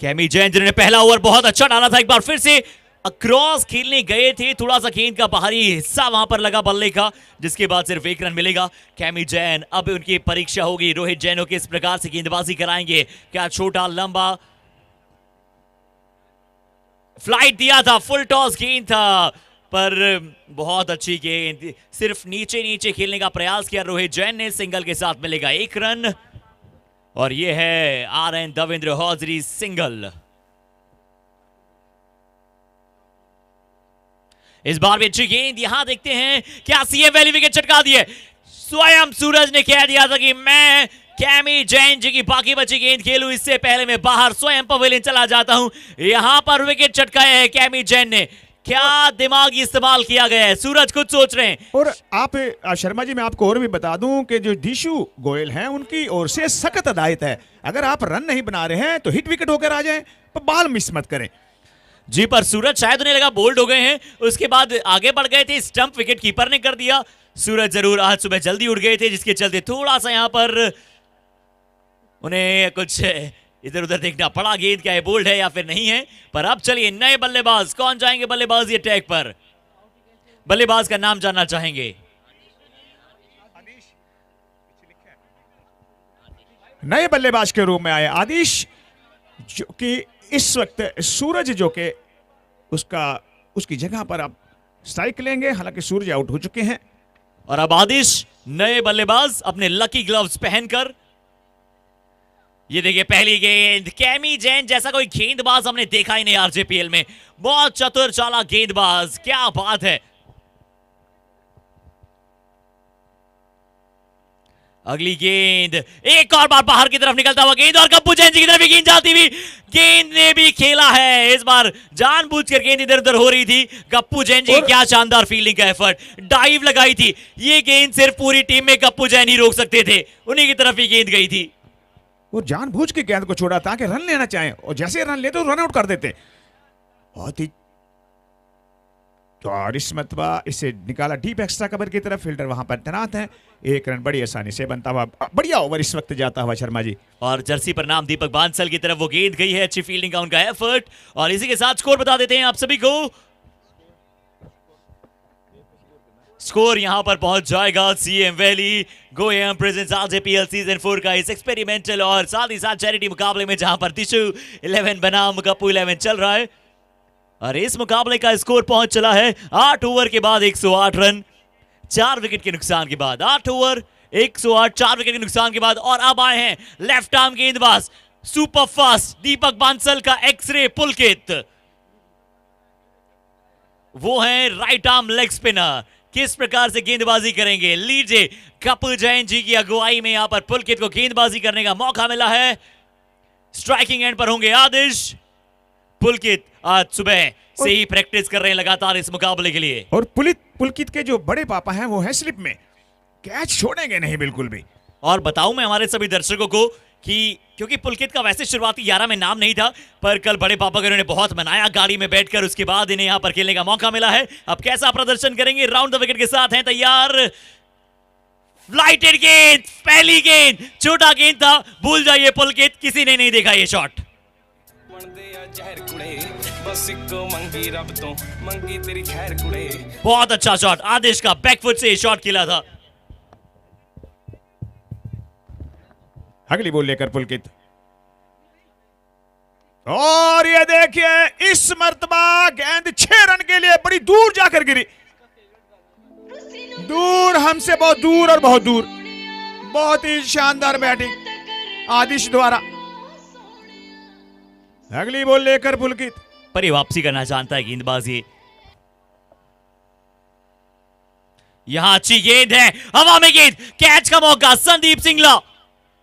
कैमी जैन जिन्होंने पहला ओवर बहुत अच्छा डाला था, एक बार फिर से अक्रॉस खेलने गए थे, थोड़ा सा गेंद का बाहरी हिस्सा वहां पर लगा बल्ले का, जिसके बाद सिर्फ 1 रन मिलेगा। कैमी जैन, अब उनकी परीक्षा होगी रोहित जैन को किस प्रकार से गेंदबाजी कराएंगे। क्या छोटा लंबा फ्लाइट दिया था, फुल टॉस गेंद था, पर बहुत अच्छी गेंद, सिर्फ नीचे खेलने का प्रयास किया रोहित जैन ने। सिंगल के साथ मिलेगा 1 रन, और यह है RN देवेंद्र हौजरी सिंगल। इस बार भी अच्छी गेंद, यहां देखते हैं क्या सीएम वैली विकेट चटका दिए। स्वयं सूरज ने कह दिया था कि मैं कैमी जैन जी की बाकी बची गेंद खेलूं, इससे पहले मैं बाहर स्वयं पवेलियन चला जाता हूं। यहां पर विकेट चटकाया है कैमी जैन ने। क्या दिमागी इस्तेमाल किया गया है, सूरज खुद सोच रहे हैं। और आप शर्मा जी मैं आपको और भी बता दूं कि जो दिशु गोयल हैं उनकी ओर से सख्त हदायत है, अगर आप रन नहीं बना रहे हैं तो हिट विकेट होकर आ जाएं, पर बॉल मिस मत करें। जी, पर सूरज शायद उन्हें लगा बोल्ड हो गए हैं, उसके बाद आगे बढ़ गए थे, स्टंप विकेट कीपर ने कर दिया। सूरज जरूर आज सुबह जल्दी उठ गए थे, जिसके चलते थोड़ा सा यहां पर उन्हें कुछ इधर उधर देखना पड़ा, गेंद क्या है, बोल्ड है या फिर नहीं है। पर अब चलिए नए बल्लेबाज कौन जाएंगे बल्लेबाजी अटैक पर, बल्लेबाज का नाम जानना चाहेंगे। नए बल्लेबाज के रूप में आए आदिश, जो कि इस वक्त सूरज जो कि उसकी जगह पर अब स्ट्राइक लेंगे, हालांकि सूरज आउट हो चुके हैं। और अब आदिश नए बल्लेबाज अपने लकी ग्लव्स पहनकर, ये देखिए पहली गेंद, कैमी जैन जैसा कोई गेंदबाज हमने देखा ही नहीं आरजेपीएल में, बहुत चतुर चालाक गेंदबाज, क्या बात है। अगली गेंद एक और बार बाहर की तरफ निकलता हुआ गेंद, और गप्पू जैन जी की तरफ भी गेंद जाती हुई, गेंद ने भी खेला है। इस बार जानबूझकर गेंद इधर उधर हो रही थी। गप्पू जैन जी क्या शानदार फील्डिंग का एफर्ट, डाइव लगाई थी, ये गेंद सिर्फ पूरी टीम में गप्पू जैन ही रोक सकते थे, उन्हीं की तरफ ही गेंद गई थी। वो जानबूझ के गेंद को छोड़ा ताकि रन लेना चाहें, और जैसे रन लेते तो रन आउट कर देते। बहुत ही और इस मरतबा इसे निकाला डीप एक्स्ट्रा कवर की तरफ, फील्डर वहां पर तैनात है। 1 रन बड़ी आसानी से बनता हुआ, बढ़िया ओवर इस वक्त जाता हुआ शर्मा जी। और जर्सी पर नाम दीपक बांसल की तरफ वो गेंद गई है, अच्छी फील्डिंग का उनका एफर्ट। और इसी के साथ स्कोर बता देते हैं आप सभी को। स्कोर यहां पर पहुंच जाएगा सीएम वैली गोएम प्रेजेंट्स आरजेपीएल सीजन 4 का इस एक्सपेरिमेंटल और साथ ही साथ चैरिटी मुकाबले में, जहां पर दिशु 11 बनाम गप्पू 11 चल रहा है। और इस मुकाबले का स्कोर पहुंच चला है 8 ओवर के बाद 108 रन, 4 विकेट के नुकसान के बाद। 8 ओवर 108, 4 विकेट के नुकसान के बाद। और अब आए हैं लेफ्ट आर्म गेंदबाज, सुपर फास्ट दीपक बांसल का एक्सरे पुलकित। वो हैं राइट आर्म लेग स्पिनर। किस प्रकार से गेंदबाजी करेंगे, लीजिए कपिल जैन जी की अगुवाई में यहां पर पुलकित को गेंदबाजी करने का मौका मिला है। स्ट्राइकिंग एंड पर होंगे आदिश। पुलकित आज सुबह से ही प्रैक्टिस कर रहे हैं लगातार इस मुकाबले के लिए। और पुलकित के जो बड़े पापा हैं वो है स्लिप में, कैच छोड़ेंगे नहीं बिल्कुल भी। और बताऊं मैं हमारे सभी दर्शकों को कि क्योंकि पुलकित का वैसे शुरुआती 11 में नाम नहीं था, पर कल बड़े पापा को इन्होंने बहुत मनाया गाड़ी में बैठकर, उसके बाद इन्हें यहां पर खेलने का मौका मिला है। अब कैसा प्रदर्शन करेंगे, राउंड द विकेट के साथ हैं तैयार। फ्लाइटेड गेंद, पहली गेंद, छोटा गेंद था, भूल जाइए पुलकित, किसी ने नहीं देखा ये शॉट। बहुत अच्छा शॉट, आदिश का बैकफुट से शॉट खेला था। अगली बॉल लेकर पुलकित, और ये देखिए इस मर्तबा गेंद 6 रन के लिए बड़ी दूर जाकर गिरी, दूर, हमसे बहुत दूर और बहुत दूर। बहुत ही शानदार बैटिंग आदिश द्वारा। अगली बॉल लेकर पुलकित, पर ये वापसी करना चाहता है गेंदबाजी। यहां अच्छी गेंद है, हवा में गेंद, कैच का मौका, संदीप सिंगला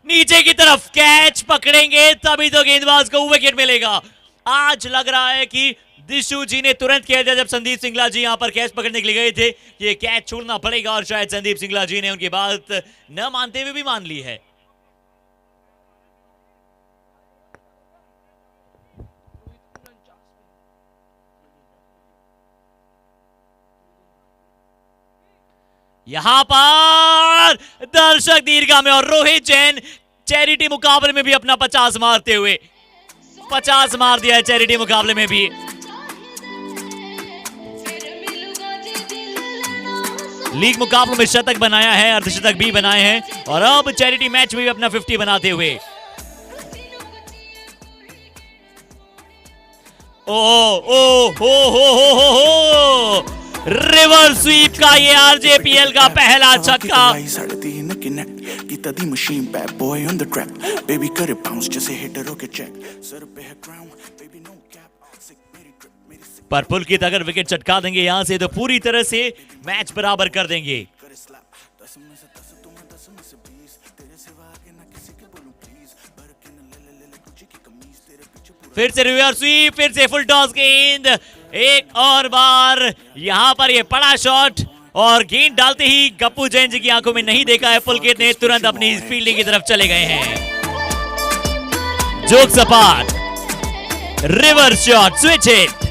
नीचे की तरफ, कैच पकड़ेंगे तभी तो गेंदबाज को विकेट मिलेगा। आज लग रहा है कि दिशु जी ने तुरंत कह दिया जब संदीप सिंगला जी यहां पर कैच पकड़ने के लिए गए थे, ये कैच छोड़ना पड़ेगा, और शायद संदीप सिंगला जी ने उनकी बात न मानते हुए भी मान ली है। यहां पर दर्शक दीर्घा में, और रोहित जैन चैरिटी मुकाबले में भी अपना 50 मारते हुए 50 मार दिया है चैरिटी मुकाबले में भी। लीग मुकाबलों में शतक बनाया है, अर्धशतक भी बनाए हैं, और अब चैरिटी मैच में भी अपना 50 बनाते हुए। ओ हो रिवर स्वीप का ये आरजेपीएल का पहला छक्का। ਕੀਤਾ ਦੀ machine bad boy on the track baby ਕਰ ਬਾਉਂਸ जैसे हिटर हो के चेक सर पे है crown baby no cap sick मेरी ट्रिप मेरी पर पुलकित अगर विकेट चटका देंगे यहां से तो पूरी तरह से मैच बराबर कर देंगे। करे स्लैप 10 में से 10 तुम 10 में से 20 तेरे सिवा आगे ना किसी के बोलूं प्लीज भर के न ले गुच्ची की कमीज तेरे पीछे पूरा। फिर से रिवर्स स्वीप, फिर से फुल टॉस गेंद, एक और बार यहां पर ये बड़ा शॉट, और गेंद डालते ही गप्पू जैन जी की आंखों में नहीं देखा है पुलकित ने, तुरंत अपनी फील्डिंग की तरफ चले गए हैं। जोक सपाट, रिवर्स शॉट, स्विच हिट।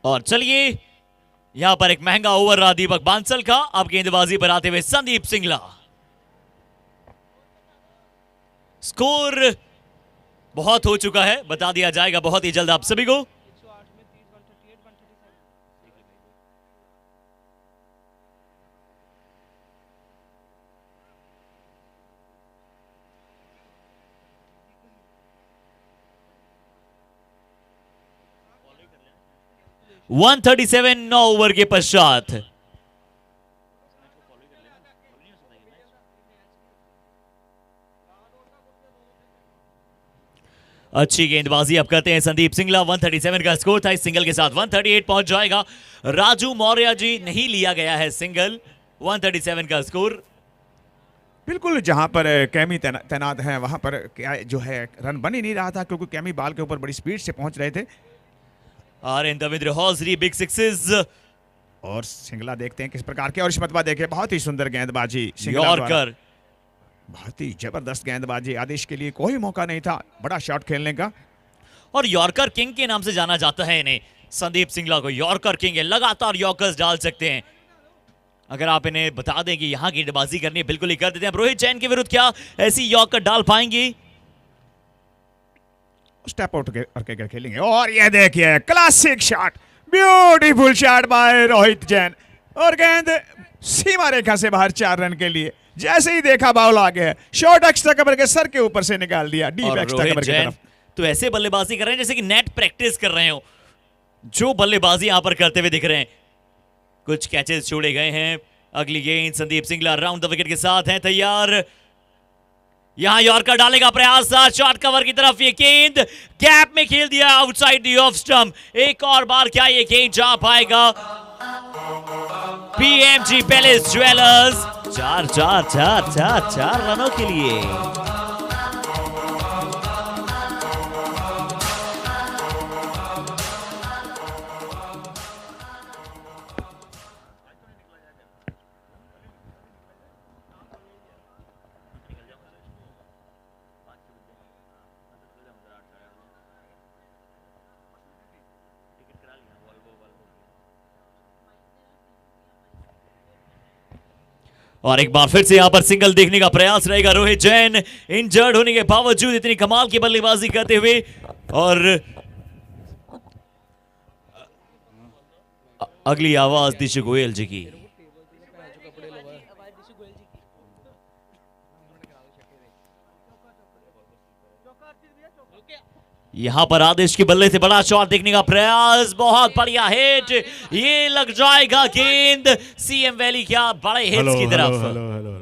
और चलिए यहां पर एक महंगा ओवर रहा दीपक बांसल का। अब गेंदबाजी पर आते हुए संदीप सिंगला। स्कोर बहुत हो चुका है, बता दिया जाएगा बहुत ही जल्द आप सभी को। - 137 9 ओवर के पश्चात। अच्छी गेंदबाजी अब करते हैं संदीप सिंगला। 137 का स्कोर था, इस सिंगल के साथ 138 पहुंच जाएगा। राजू मौर्य जी, नहीं लिया गया है सिंगल। 137 का स्कोर। बिल्कुल जहां पर कैमी तैनात है वहां पर क्या जो है रन बन ही नहीं रहा था, क्योंकि कैमी बाल के ऊपर बड़ी स्पीड से पहुंच रहे थे। और इन दविंद्र हॉजरी बिग सिक्सेस। और सिंगला देखते हैं किस प्रकार के, और इस मरतबा देखिए बहुत ही सुंदर गेंदबाजी यॉर्कर, बहुत ही जबरदस्त गेंदबाजी। आदेश के लिए कोई मौका नहीं था बड़ा शॉट खेलने का, और यॉर्कर किंग के नाम से जाना जाता है इन्हें। संदीप सिंगला को यॉर्कर किंग है, लगातार यॉर्कर्स डाल सकते हैं। अगर आप इन्हें बता दें कि यहां गेंदबाजी करनी है, बिल्कुल ही कर देते हैं। रोहित जैन के विरुद्ध क्या ऐसी यॉर्कर डाल पाएंगे? स्टेप आउट करके खेलेंगे। और ये देखिए classic shot, beautiful shot bye Rohit Jain, और गेंद सीमा रेखा से बाहर 4 रन के लिए। जैसे ही देखा बॉल आ गया, शॉट एक्स्ट्रा कवर के सर के ऊपर से निकाल दिया, डीप और एक्स्ट्रा रोहित कवर की जैन तरफ। तो ऐसे बल्लेबाजी कर रहे हैं जैसे कि नेट प्रैक्टिस कर रहे हो, जो बल्लेबाजी यहां पर करते हुए दिख रहे हैं। कुछ कैचेस छोड़े गए हैं। अगली गेंद Sandeep Singla round the wicket के साथ हैं तैयार। यहां यॉर्कर डालेगा प्रयास शॉट कवर की तरफ, ये गेंद गैप में खेल दिया आउटसाइड द ऑफ स्टंप। एक और बार क्या ये गेंद जा पाएगा? पीएमजी पैलेस ज्वेलर्स 4 रनों के लिए। और एक बार फिर से यहां पर सिंगल देखने का प्रयास रहेगा। रोहित जैन इंजर्ड होने के बावजूद इतनी कमाल की बल्लेबाजी करते हुए, और अगली आवाज दिशु गोयल जी की। यहां पर आदेश के बल्ले से बड़ा शॉट देखने का प्रयास, बहुत बढ़िया हिट, ये लग जाएगा गेंद सीएम वैली, क्या बड़े हिट्स की तरफ। हेलो।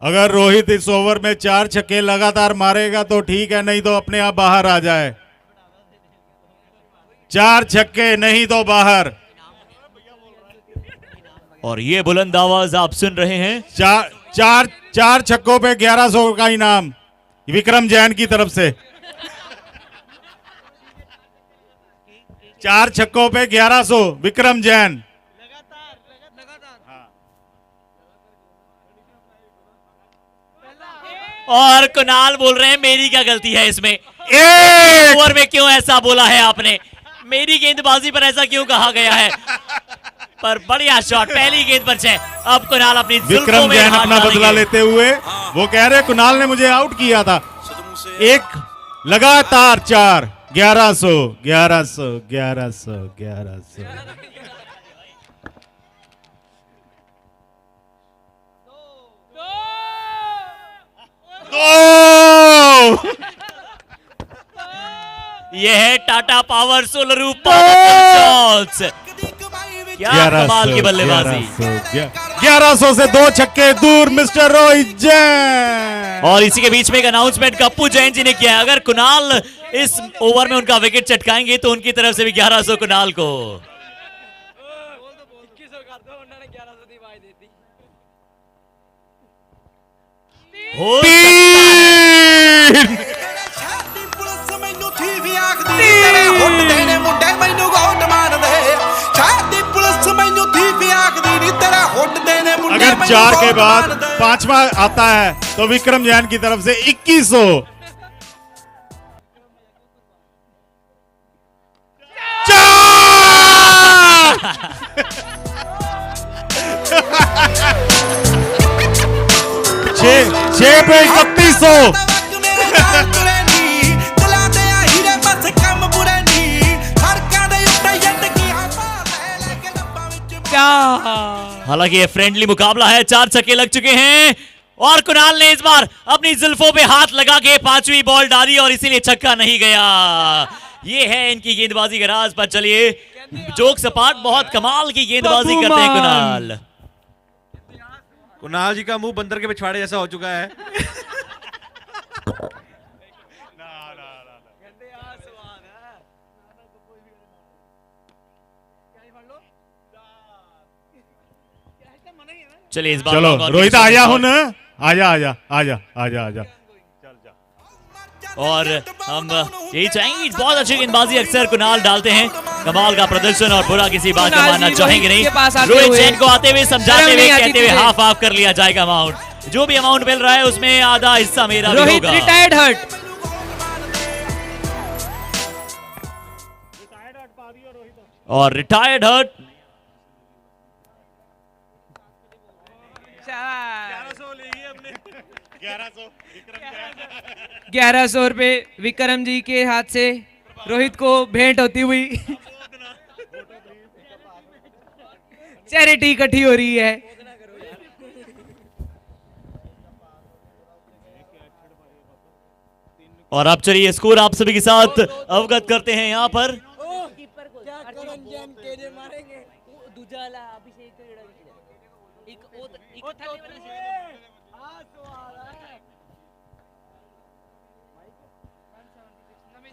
अगर रोहित इस ओवर में 4 छक्के लगातार मारेगा तो ठीक है, नहीं तो अपने आप बाहर आ जाए। 4 छक्के नहीं तो बाहर। और ये बुलंद आवाज आप सुन रहे हैं। चार छक्कों पे 1100 का इनाम विक्रम जैन की तरफ से। 4 छक्कों पे 1100 विक्रम जैन। और कुणाल बोल रहे हैं मेरी क्या गलती है इसमें, एक ओवर में क्यों ऐसा बोला है आपने, मेरी गेंदबाजी पर ऐसा क्यों कहा गया है। पर बढ़िया शॉट, पहली गेंद पर 6। अब कुणाल अपनी विक्रम जैन अपना बदला लेते हुए वो कह रहे कुणाल ने मुझे आउट किया था। एक लगातार 4, 1100। यह है टाटा पावर सोलरू शॉट्स। क्या कमाल की बल्लेबाजी। 1100 से 2 छक्के दूर मिस्टर रोहित जैन। और इसी के बीच में एक अनाउंसमेंट गप्पू जैन जी ने किया है, अगर कुणाल इस ओवर में उनका विकेट चटकाएंगे तो उनकी तरफ से भी 1100 कुणाल को। हो ਪੁਲਿਸ ਮੈਨੂੰ ਥੀ ਵੀ ਆਖਦੀ ਤੇਰੇ ਹੁੱਟ ਦੇਣੇ ਮੁੰਡੇ ਮੈਨੂੰ ਗੋਟ ਮਾਰਦੇ ਛਾਤੀ ਪੁਲਿਸ ਮੈਨੂੰ ਥੀ ਵੀ ਆਖਦੀ ਨੀ ਤੇਰੇ ਹੁੱਟ ਦੇਣੇ ਮੁੰਡੇ अगर 4 के बाद 5वां आता है तो विक्रम जैन की तरफ से 2100। छह पे 3100। हालांकि ये फ्रेंडली मुकाबला है, 4 छक्के लग चुके हैं और कुणाल ने इस बार अपनी जुल्फों पे हाथ लगा के 5वीं बॉल डाली और इसीलिए छक्का नहीं गया। ये है इनकी गेंदबाजी का राज। पर चलिए जोक सपाट, बहुत कमाल की गेंदबाजी करते हैं कुणाल। कुणाल जी का मुंह बंदर के पिछवाड़े जैसा हो चुका है। चलिए इस बार चलो रोहित आजा हुन, आजा। और हम यही चाहेंगे, बहुत अच्छी गेंदबाजी अक्सर कुणाल डालते हैं, कमाल का प्रदर्शन और बुरा किसी बात का मानना चाहेंगे नहीं। रोहित जैन को आते हुए, समझाते हुए, कहते हुए हाफ हाफ कर लिया जाएगा अमाउंट। जो भी अमाउंट मिल रहा है उसमें आधा हिस्सा मेरा भी होगा। रिटायर्ड हर्ट और रिटायर्ड हर्ट। 1100 रुपये विक्रम जी के हाथ से रोहित को भेंट होती हुई चैरिटी इकट्ठी हो रही है। और अब चलिए स्कोर आप सभी के साथ अवगत करते हैं यहाँ पर।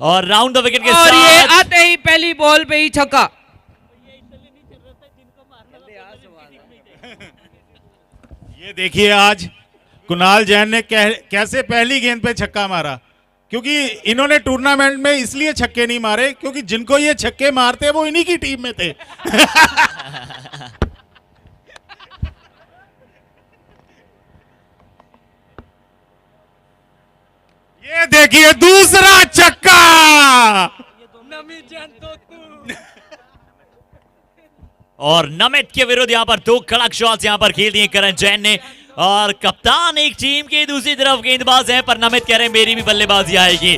और राउंड द विकेट के और ये साथ आते ही पहली बॉल पे ही छक्का। ये देखिए आज कुणाल जैन ने कैसे पहली गेंद पे छक्का मारा, क्योंकि इन्होंने टूर्नामेंट में इसलिए छक्के नहीं मारे क्योंकि जिनको ये छक्के मारते वो इन्हीं की टीम में थे। ये देखिए दूसरा छक्का। और नमित के विरुद्ध यहाँ पर 2 कड़क शॉट्स यहाँ पर खेल दिए करण जैन ने। और कप्तान एक टीम के दूसरी तरफ गेंदबाज है, पर नमित कह रहे हैं मेरी भी बल्लेबाजी आएगी।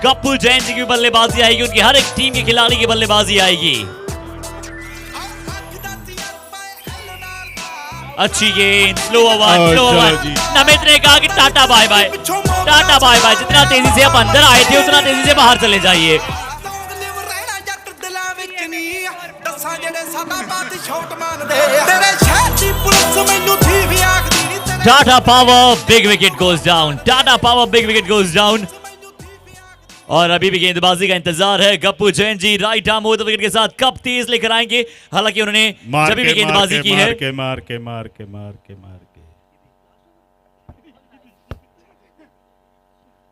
गप्पू जैन जी की बल्लेबाजी आएगी, उनकी हर एक टीम के खिलाड़ी की बल्लेबाजी आएगी। अच्छी गेंद, slow over, slow over. Namit ने कहा कि tata bye bye, tata bye bye. जितना तेजी से आप अंदर आए थे उतना तेजी से बाहर चले जाइए। Tata power big wicket goes down, Tata power big wicket goes down. और अभी भी गेंदबाजी का इंतजार है। Gappu Jain ji right arm over the wicket के साथ कब तेज लेकर आएंगे। हालांकि उन्होंने जब भी गेंदबाजी की है मार के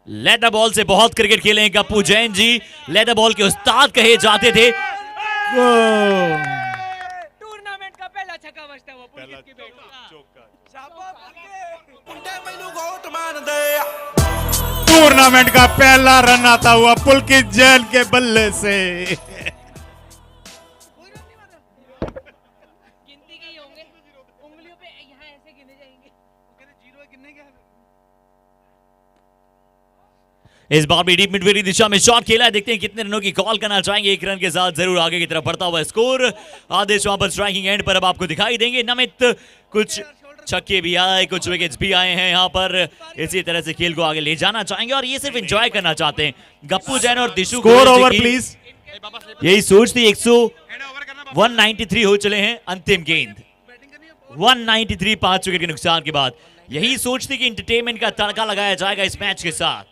लेदर बॉल से बहुत क्रिकेट खेले हैं गप्पू जैन जी, लेदर बॉल के उस्ताद कहे जाते थे। टूर्नामेंट का पहला छक्का बजता हुआ पुलकित की बैट। टूर्नामेंट का पहला रन आता हुआ पुलकित जैन के बल्ले से। गिनती के ही होंगे, उंगलियों पे यहाँ ऐसे गिने जाएंगे। इस बार भी डीप मिडविकेट दिशा में शॉट खेला है। देखते हैं कितने रनों की कॉल करना चाहेंगे। 1 रन के साथ जरूर आगे की तरफ बढ़ता हुआ स्कोर। आदेश वहां पर स्ट्राइकिंग एंड पर अब आपको दिखाई देंगे। नमित कुछ छक्के भी आए, कुछ विकेट्स भी आए हैं यहाँ पर। इसी तरह से खेल को आगे ले जाना चाहेंगे और ये सिर्फ एंजॉय करना चाहते हैं। गप्पू जैन और दिशु स्कोर ओवर प्लीज। यही सोच थी। 193 हो चले हैं अंतिम गेंद। 193 5 विकेट के नुकसान के बाद यही सोच थी कि एंटरटेनमेंट का तड़का लगाया जाएगा इस मैच के साथ।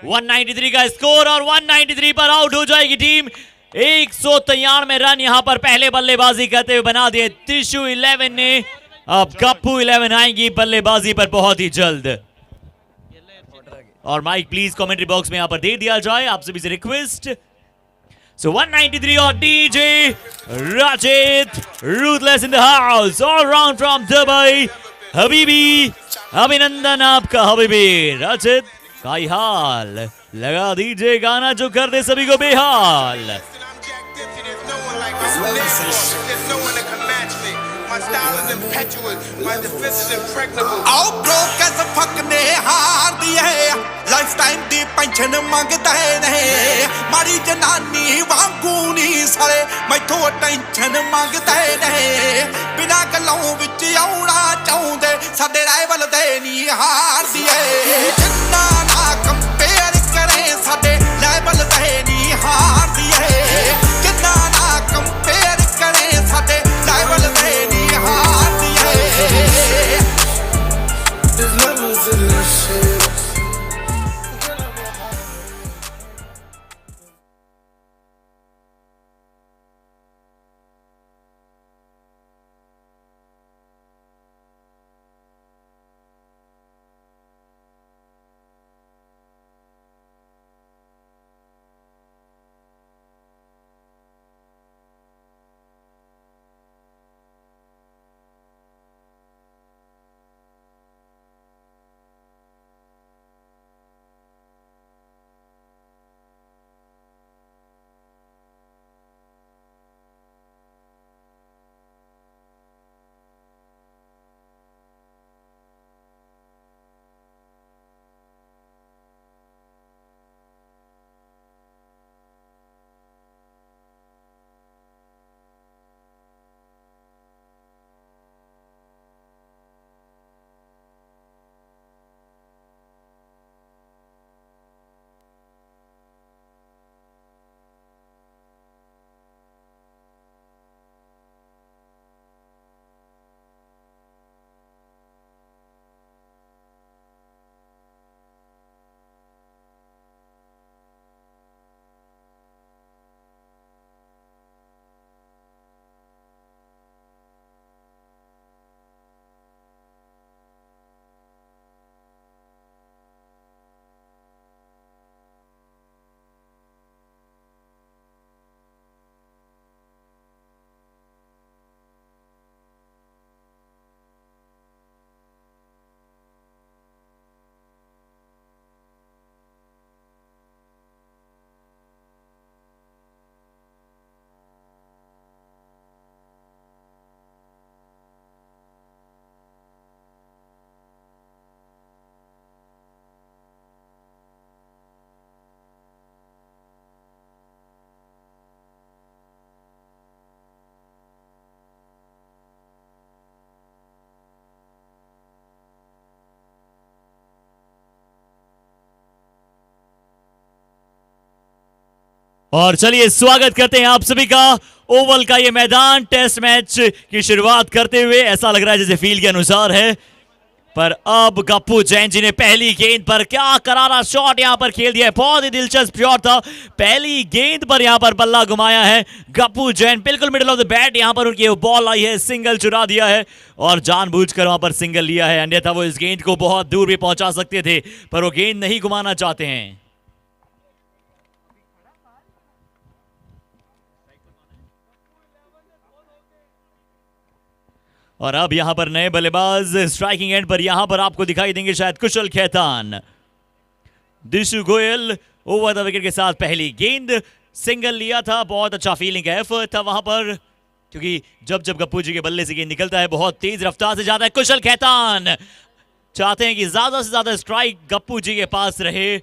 193 का स्कोर और 193 पर आउट हो जाएगी टीम। 193 रन यहां पर पहले बल्लेबाजी करते हुए बना दिए टिशू 11 ने। अब गप्पू 11 आएंगी बल्लेबाजी पर बहुत ही जल्द। और माइक प्लीज कमेंट्री बॉक्स में यहां पर दे दिया जाए, आप सभी से रिक्वेस्ट। सो 193 और DJ Rajit ruthless in the house, all round from Dubai. हबीबी अभिनंदन आपका हबीबी। राजित काई हाल, लगा दीजिए गाना जो कर दे सभी को बेहाल। ब्रोक कैसे फक ने हार दी है, लाइफ टाइम दी पेंशन मंगता है नहीं। मारी जनानी वांगू नहीं सारे मैथों टेंशन मंगता है नहीं। बिना गलों विच आउणा चाहुंदे साडे राइवल दे नहीं हार दी है। जिन्ना ना कंपेयर करे साडे लेवल दे नहीं हार दी है। जिन्ना ना कंपेयर करे साडे लेवल दे नहीं हार दी है। There's levels in this shit. और चलिए स्वागत करते हैं आप सभी का ओवल का ये मैदान टेस्ट मैच की शुरुआत करते हुए। ऐसा लग रहा है जैसे फील के अनुसार है, पर अब गप्पू जैन जी ने पहली गेंद पर क्या करारा शॉट यहां पर खेल दिया है। बहुत ही दिलचस्प शॉट था, पहली गेंद पर यहां पर बल्ला घुमाया है गप्पू जैन, बिल्कुल मिडिल ऑफ द बैट यहां पर उनकी बॉल आई है, सिंगल चुरा दिया है और जानबूझकर वहां पर सिंगल लिया है, अन्यथा वो इस गेंद को बहुत दूर भी पहुंचा सकते थे, पर वो गेंद नहीं घुमाना चाहते हैं। और अब यहां पर नए बल्लेबाज स्ट्राइकिंग एंड पर यहां पर आपको दिखाई देंगे शायद कुशल Khetan. दिशु Goyal over the wicket के साथ पहली गेंद सिंगल लिया था, बहुत अच्छा फीलिंग का एफर्ट था वहां पर, क्योंकि जब जब गप्पू जी के बल्ले से गेंद निकलता है बहुत तेज रफ्तार से जाता है। कुशल खेतान चाहते हैं कि ज्यादा से ज्यादा स्ट्राइक गप्पू जी के पास रहे।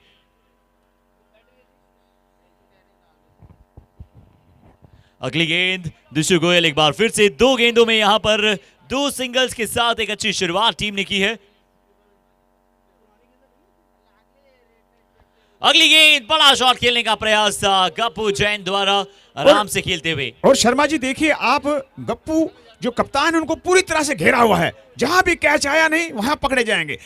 अगली गेंद दिशु गोयल एक बार फिर से 2 गेंदों में यहां पर 2 सिंगल्स के साथ एक अच्छी शुरुआत टीम ने की है। अगली गेंद बड़ा शॉट खेलने का प्रयास था गप्पू जैन द्वारा आराम से खेलते हुए। और शर्मा जी देखिए आप, गप्पू जो कप्तान है उनको पूरी तरह से घेरा हुआ है, जहां भी कैच आया नहीं वहां पकड़े जाएंगे।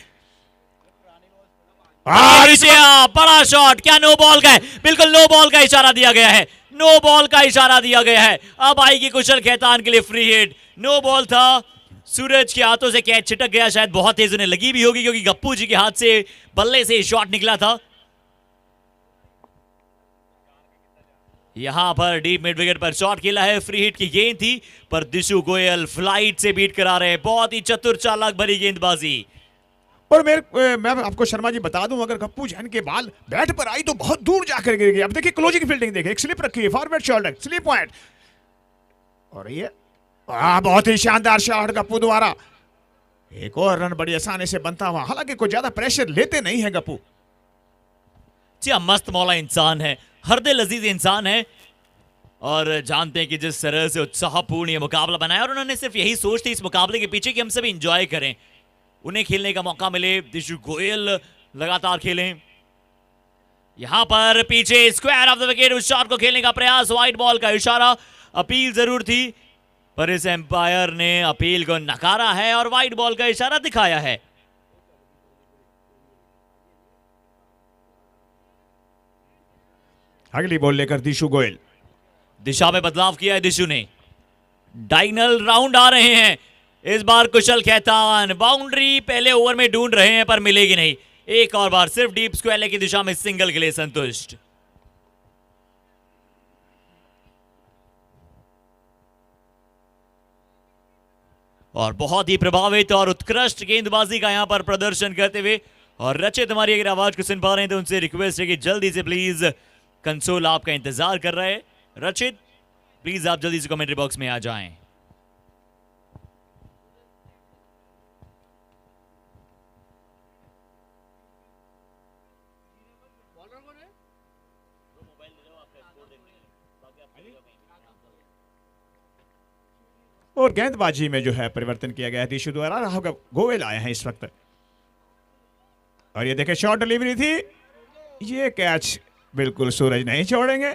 बड़ा शॉट, क्या नो बॉल का है? बिल्कुल नो बॉल का इशारा दिया गया है, नो बॉल का इशारा दिया गया है। अब आएगी कुशल खेतान के लिए फ्री हिट, नो बॉल था, सूरज के हाथों से कैच छिटक गया, शायद बहुत तेज उन्हें लगी भी होगी क्योंकि गप्पू जी के हाथ से बल्ले से शॉट निकला था। यहां पर डीप मिड विकेट पर शॉट खेला है, फ्री हिट की गेंद थी पर दिशु गोयल फ्लाइट से बीट करा रहे हैं, बहुत ही चतुर चालाक भरी गेंदबाजी। और मैं आपको शर्मा जी बता दूं, अगर गप्पू जैन के बाल बैट पर आई तो बहुत दूर जाकर गिर गई। अब देखिए क्लोजिंग फील्डिंग देखिए, एक स्लिप रखी है, फॉरवर्ड शोल्डर स्लिप पॉइंट, और ये बहुत ही शानदार शॉट गप्पू द्वारा, एक और रन बड़ी आसानी से बनता हुआ, हालांकि कोई ज्यादा प्रेशर लेते नहीं है गप्पू। जी मस्त मौला इंसान है, हरदिल अजीज इंसान है, और जानते हैं कि जिस तरह से उत्साहपूर्ण ये मुकाबला बनाया, और उन्होंने सिर्फ यही सोच थी इस मुकाबले के पीछे कि हम सभी इंजॉय करें, उन्हें खेलने का मौका मिले, दिशु गोयल लगातार खेलें। यहां पर पीछे स्क्वायर ऑफ द विकेट, उस शॉट को खेलने का प्रयास, वाइड बॉल का इशारा, अपील जरूर थी पर इस एम्पायर ने अपील को नकारा है और वाइड बॉल का इशारा दिखाया है। अगली बॉल लेकर दिशु गोयल, दिशा में बदलाव किया है दिशु ने, डायगोनल राउंड आ रहे हैं इस बार कुशल खेतान, बाउंड्री पहले ओवर में ढूंढ रहे हैं पर मिलेगी नहीं, एक और बार सिर्फ डीप स्क्वायर की दिशा में सिंगल के लिए संतुष्ट। और बहुत ही प्रभावित और उत्कृष्ट गेंदबाजी का यहां पर प्रदर्शन करते हुए, और रचित हमारी अगर आवाज को सुन पा रहे हैं तो उनसे रिक्वेस्ट है कि जल्दी से प्लीज, कंसोल आपका इंतजार कर रहा है, रचित प्लीज आप जल्दी से कमेंट्री बॉक्स में आ जाएं। और गेंदबाजी में जो है परिवर्तन किया गया है दिशु द्वारा, राहुल गोयल आए हैं इस वक्त, और ये देखें शॉर्ट डिलीवरी थी, ये कैच बिल्कुल सूरज नहीं छोड़ेंगे।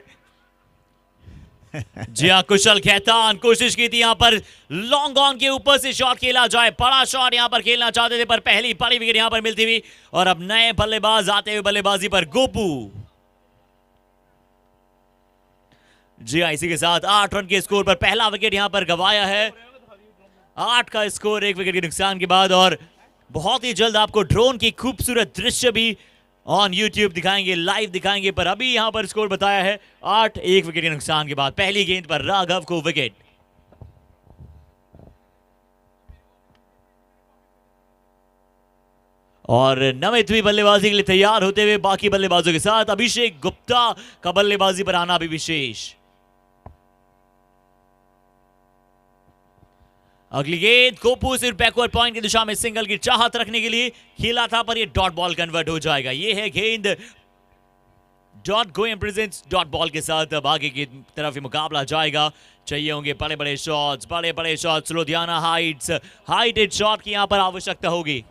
जी हाँ, कुशल खेतान कोशिश की थी यहां पर लॉन्ग ऑन के ऊपर से शॉट खेला जाए, बड़ा शॉट यहां पर खेलना चाहते थे पर पहली बड़ी विकेट यहां पर मिलती हुई, और अब नए बल्लेबाज आते हुए बल्लेबाजी पर गोपू। जी हाँ, इसी के साथ 8 रन के स्कोर पर पहला विकेट यहां पर गंवाया है, 8 का स्कोर 1 विकेट के नुकसान के बाद, और बहुत ही जल्द आपको ड्रोन की खूबसूरत दृश्य भी ऑन यूट्यूब दिखाएंगे, लाइव दिखाएंगे, पर अभी यहां पर स्कोर बताया है 8, 1 विकेट के नुकसान के बाद पहली गेंद पर राघव को विकेट। और नवें बल्लेबाजी के लिए तैयार होते हुए बाकी बल्लेबाजों के साथ अभिषेक गुप्ता का बल्लेबाजी पर आना भी विशेष। अगली गेंद गोपू सिर्फ बैकवर्ड पॉइंट की दिशा में सिंगल की चाहत रखने के लिए खेला था पर यह डॉट बॉल कन्वर्ट हो जाएगा। यह है गेंद dot going presents dot ball के साथ अब आगे की तरफ ही मुकाबला जाएगा। चाहिए होंगे बड़े बड़े शॉट्स, बड़े बड़े shots, Ludhiana Heights heighted shot की यहां पर आवश्यकता होगी।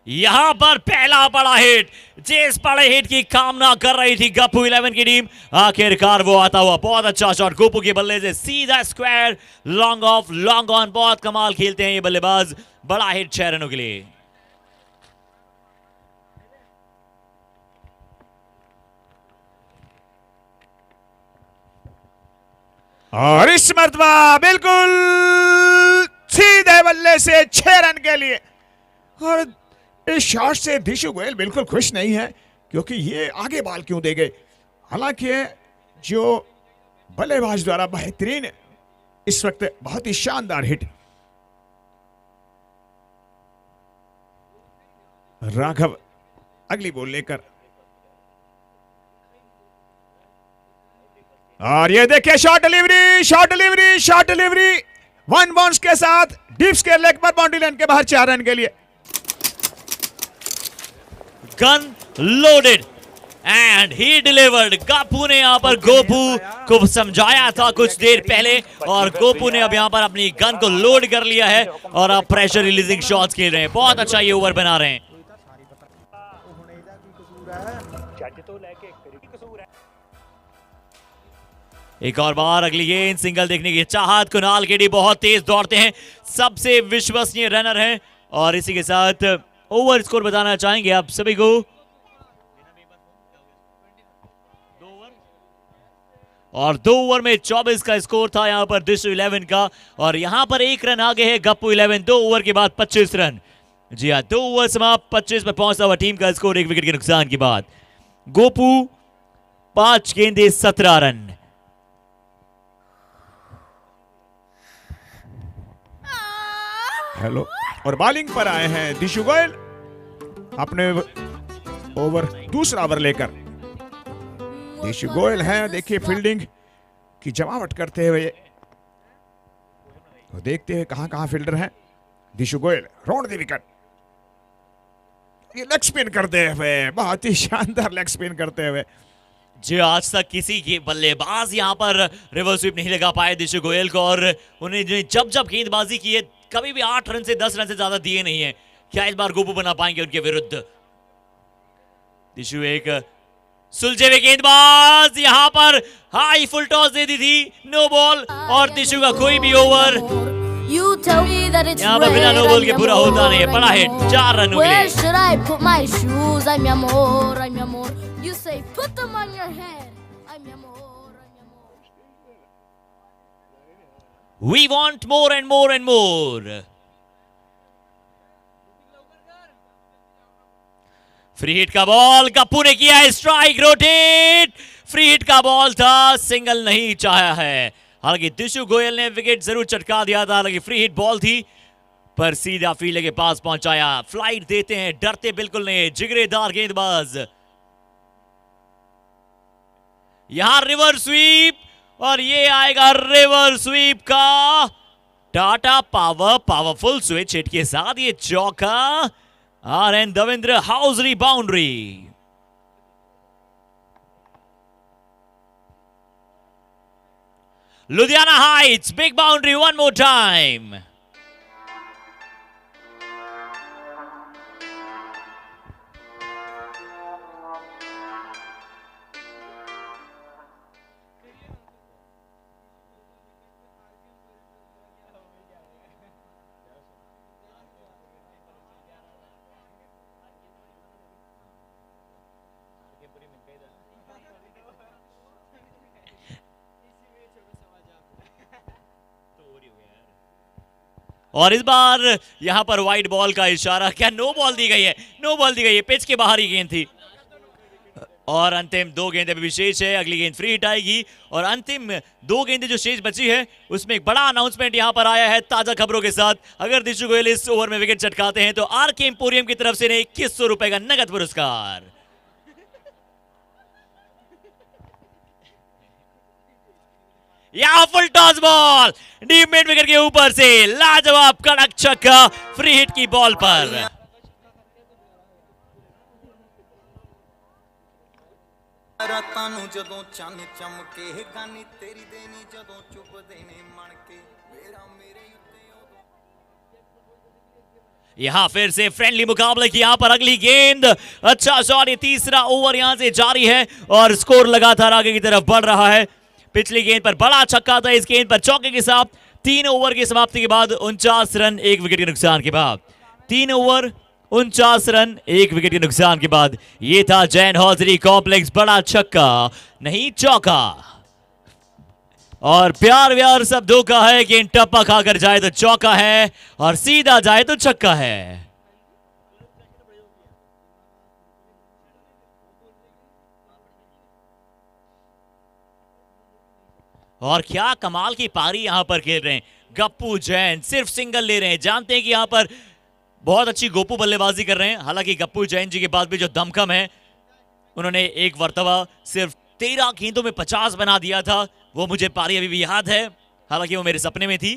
यहां पर पहला बड़ा हिट, जिस बड़े हिट की कामना कर रही थी गप्पू 11 की टीम, आखिरकार वो आता हुआ। बहुत अच्छा शॉट गोपू के बल्ले से, सीधा square, long off, long on. बहुत कमाल खेलते हैं ये बल्लेबाज। बड़ा हिट 6 रनों के लिए। और इस मर्तबा बिल्कुल सीधे बल्ले से 6 रन के लिए। और इस शॉट से दिशु गोयल बिल्कुल खुश नहीं है, क्योंकि ये आगे बॉल क्यों दे गए। हालांकि जो बल्लेबाज द्वारा बेहतरीन इस वक्त बहुत ही शानदार हिट। राघव अगली बॉल लेकर, और ये देखिए shot delivery, shot delivery, shot delivery, 1 bounce के साथ डीप स्क्वायर लेग पर बाउंड्री लाइन के बाहर 4 रन के लिए। Gun loaded and he delivered. Gappu ने यहां पर गोपू को समझाया था कुछ देर पहले, और गोपू ने अब यहां पर अपनी गन को लोड कर लिया है और अब प्रेशर रिलीजिंग शॉट्स खेल रहे हैं। बहुत अच्छा ये ओवर बना रहे हैं। एक और बार अगली गेंद, सिंगल देखने की चाहत। कुणाल केडी बहुत तेज दौड़ते हैं, सबसे विश्वसनीय रनर हैं, और इसी के साथ ओवर स्कोर बताना चाहेंगे आप सभी को। और 2 ओवर में 24 का स्कोर था यहां पर दिशु 11 का, और यहां पर 1 रन आगे है गप्पू 11। 2 ओवर के बाद 25 रन। जी हाँ, 2 ओवर समाप्त, 25 पर पहुंचता हुआ टीम का स्कोर 1 विकेट के नुकसान के बाद। गोपू 5 गेंदे 17 रन। हेलो, और बॉलिंग पर आए हैं दिशु गोयल अपने ओवर, दूसरा ओवर लेकर। दिशु गोयल हैं, देखिए फील्डिंग की जमावट करते हुए, तो देखते हैं कहां कहां फील्डर हैं। दिशु गोयल राउंड द विकेट, ये लेग स्पिन करते हुए, बहुत ही शानदार लेग स्पिन करते हुए। जी, आज तक किसी के बल्लेबाज यहां पर रिवर्स स्वीप नहीं लगा पाए दिशु गोयल को, और उन्हें जब जब गेंदबाजी की है कभी भी 8 रन से 10 रन से ज्यादा दिए नहीं है। क्या इस बार गोपू बना पाएंगे उनके विरुद्ध? दिशु एक सुलझे हुए गेंदबाज, यहां पर हाई फुल टॉस दे दी थी, नो बॉल, और दिशु का कोई भी ओवर यहां पर बिना नो बॉल के पूरा होता नहीं है। बड़ा हिट 4 रनों के लिए। We want more and more and more. Free hit का बॉल, गप्पू ने किया है स्ट्राइक, रोटेट। फ्री हिट का बॉल था, सिंगल नहीं चाहा है। हालांकि दिशु गोयल ने विकेट जरूर चटका दिया था, हालांकि फ्री हिट बॉल थी, पर सीधा फील्ड के पास पहुंचाया। फ्लाइट देते हैं, डरते बिल्कुल नहीं, जिगरेदार गेंदबाज। यहां रिवर स्वीप, और ये आएगा रिवर स्वीप का Tata power, powerful switch hit के साथ ये चौका। RN. Davinder hosiery boundary. Ludhiana heights big boundary one more time. और इस बार यहां पर वाइड बॉल का इशारा, क्या नो बॉल दी गई है? नो बॉल दी गई है, पिच के बाहर ही गेंद थी। और अंतिम 2 गेंदें अभी शेष है, अगली गेंद फ्री हिट आएगी, और अंतिम 2 गेंदें जो शेष बची है उसमें एक बड़ा अनाउंसमेंट यहां पर आया है ताजा खबरों के साथ। अगर दिशु गोयल इस ओवर में विकेट चटकाते हैं तो आर.के. एम्पोरियम की तरफ से 2100 रुपए का नगद पुरस्कार। यहां full toss ball, deep mid wicket के ऊपर से लाजवाब कड़क छक्का फ्री हिट की बॉल पर। ਰਾਤਾਂ ਨੂੰ ਜਦੋਂ ਚੰਨ ਚਮਕੇ ਗਾਨੀ ਤੇਰੀ ਦੇਣੀ ਜਦੋਂ ਚੁੱਪਦੇ ਨੇ ਮਣ ਕੇ ਮੇਰਾ ਮੇਰੇ ਉੱਤੇ यहां फिर से फ्रेंडली मुकाबले की यहां पर अगली गेंद, अच्छा शॉट, ये तीसरा ओवर यहां से जारी है और स्कोर लगातार आगे की तरफ बढ़ रहा है। पिछली गेंद पर बड़ा छक्का था, इस गेंद पर चौके के साथ 3 ओवर की समाप्ति के बाद 49 रन 1 विकेट के नुकसान के बाद, 3 ओवर 49 रन 1 विकेट के नुकसान के बाद ये था जैन हौजरी कॉम्प्लेक्स, बड़ा छक्का नहीं चौका। और प्यार व्यार सब धोखा है कि इन टप्पा खाकर जाए तो चौका है और सीधा जाए तो छक्का है। और क्या कमाल की पारी यहां पर खेल रहे हैं गप्पू जैन, सिर्फ सिंगल ले रहे हैं। जानते हैं कि यहां पर बहुत अच्छी गोपू बल्लेबाजी कर रहे हैं। हालांकि गप्पू जैन जी के बाद भी जो दमखम है, उन्होंने एक मर्तबा सिर्फ 13 गेंदों में 50 बना दिया था, वो मुझे पारी अभी भी याद है, हालांकि वो मेरे सपने में थी।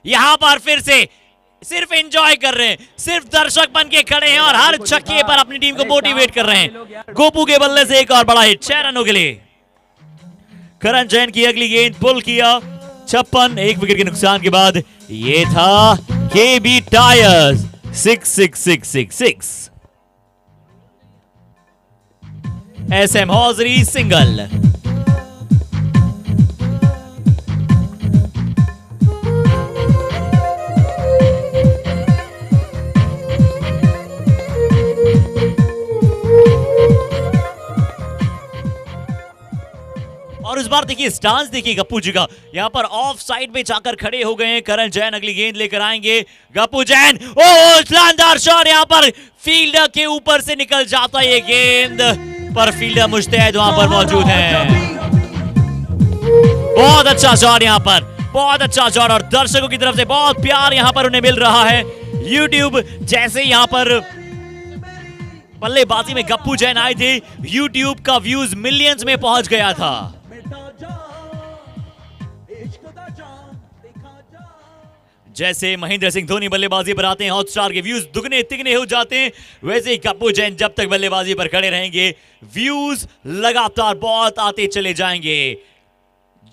यहां पर फिर से सिर्फ एंजॉय कर रहे हैं, सिर्फ दर्शक बन के खड़े हैं और हर छक्के पर अपनी टीम को मोटिवेट कर रहे हैं। गोपू के बल्ले से एक और बड़ा हिट 6 रनों के लिए। करण जैन की अगली गेंद पुल किया, 56, 1 विकेट के नुकसान के बाद ये था KB tyres 66666। SM hosiery single. और इस बार देखिए स्टांस देखिए गप्पू जी का, यहां पर ऑफ साइड में जाकर खड़े हो गए हैं। करण जैन अगली गेंद लेकर आएंगे। गप्पू जैन, ओ शानदार शॉट, यहां पर फील्डर के ऊपर से निकल जाता है ये गेंद, पर फील्डर मुस्तैद वहां पर मौजूद है। बहुत अच्छा शॉट यहां पर, बहुत अच्छा शॉट और दर्शकों की तरफ से बहुत प्यार यहां पर उन्हें मिल रहा है। यूट्यूब जैसे यहां पर बल्लेबाजी में गप्पू जैन आए थे, यूट्यूब का व्यूज मिलियंस में पहुंच गया था। जैसे महेंद्र सिंह धोनी बल्लेबाजी पर आते हैं, हॉटस्टार के व्यूज दुगने तिगने हो जाते हैं, वैसे ही गप्पू जैन जब तक बल्लेबाजी पर खड़े रहेंगे व्यूज लगातार बहुत आते चले जाएंगे।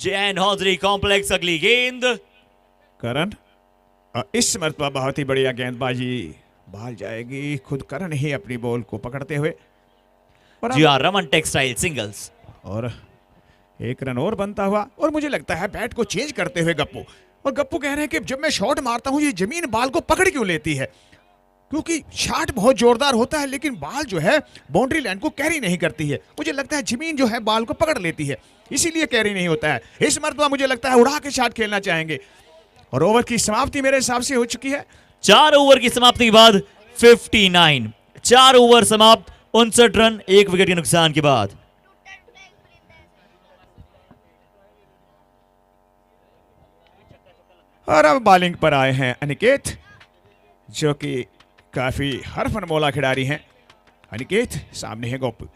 जैन हौजरी कॉम्प्लेक्स अगली गेंद। करण इस मरतबा बहुत ही बढ़िया गेंदबाजी, बाल जाएगी, खुद करण ही अपनी बॉल को पकड़ते हुए। जी हाँ, रमन टेक्सटाइल सिंगल्स। और 1 रन और बनता हुआ, और मुझे लगता है बैट को चेंज करते हुए गप्पू, और गप्पू कह रहे हैं कि जब मैं शॉट मारता हूं ये जमीन बाल को पकड़ क्यों लेती है, क्योंकि शॉट बहुत जोरदार होता है लेकिन बाल जो है बाउंड्री लाइन को कैरी नहीं करती है। मुझे लगता है जमीन जो है बाल को पकड़ लेती है, इसीलिए कैरी नहीं होता है। इस मरतबा मुझे लगता है उड़ा के शॉट खेलना चाहेंगे। और ओवर की समाप्ति मेरे हिसाब से हो चुकी है। 4 ओवर की समाप्ति के बाद 59, 4 ओवर समाप्त, 59 रन 1 विकेट के नुकसान के बाद। और अब बॉलिंग पर आए हैं अनिकेत, जो कि काफी हरफनमौला खिलाड़ी हैं। अनिकेत सामने है गोपू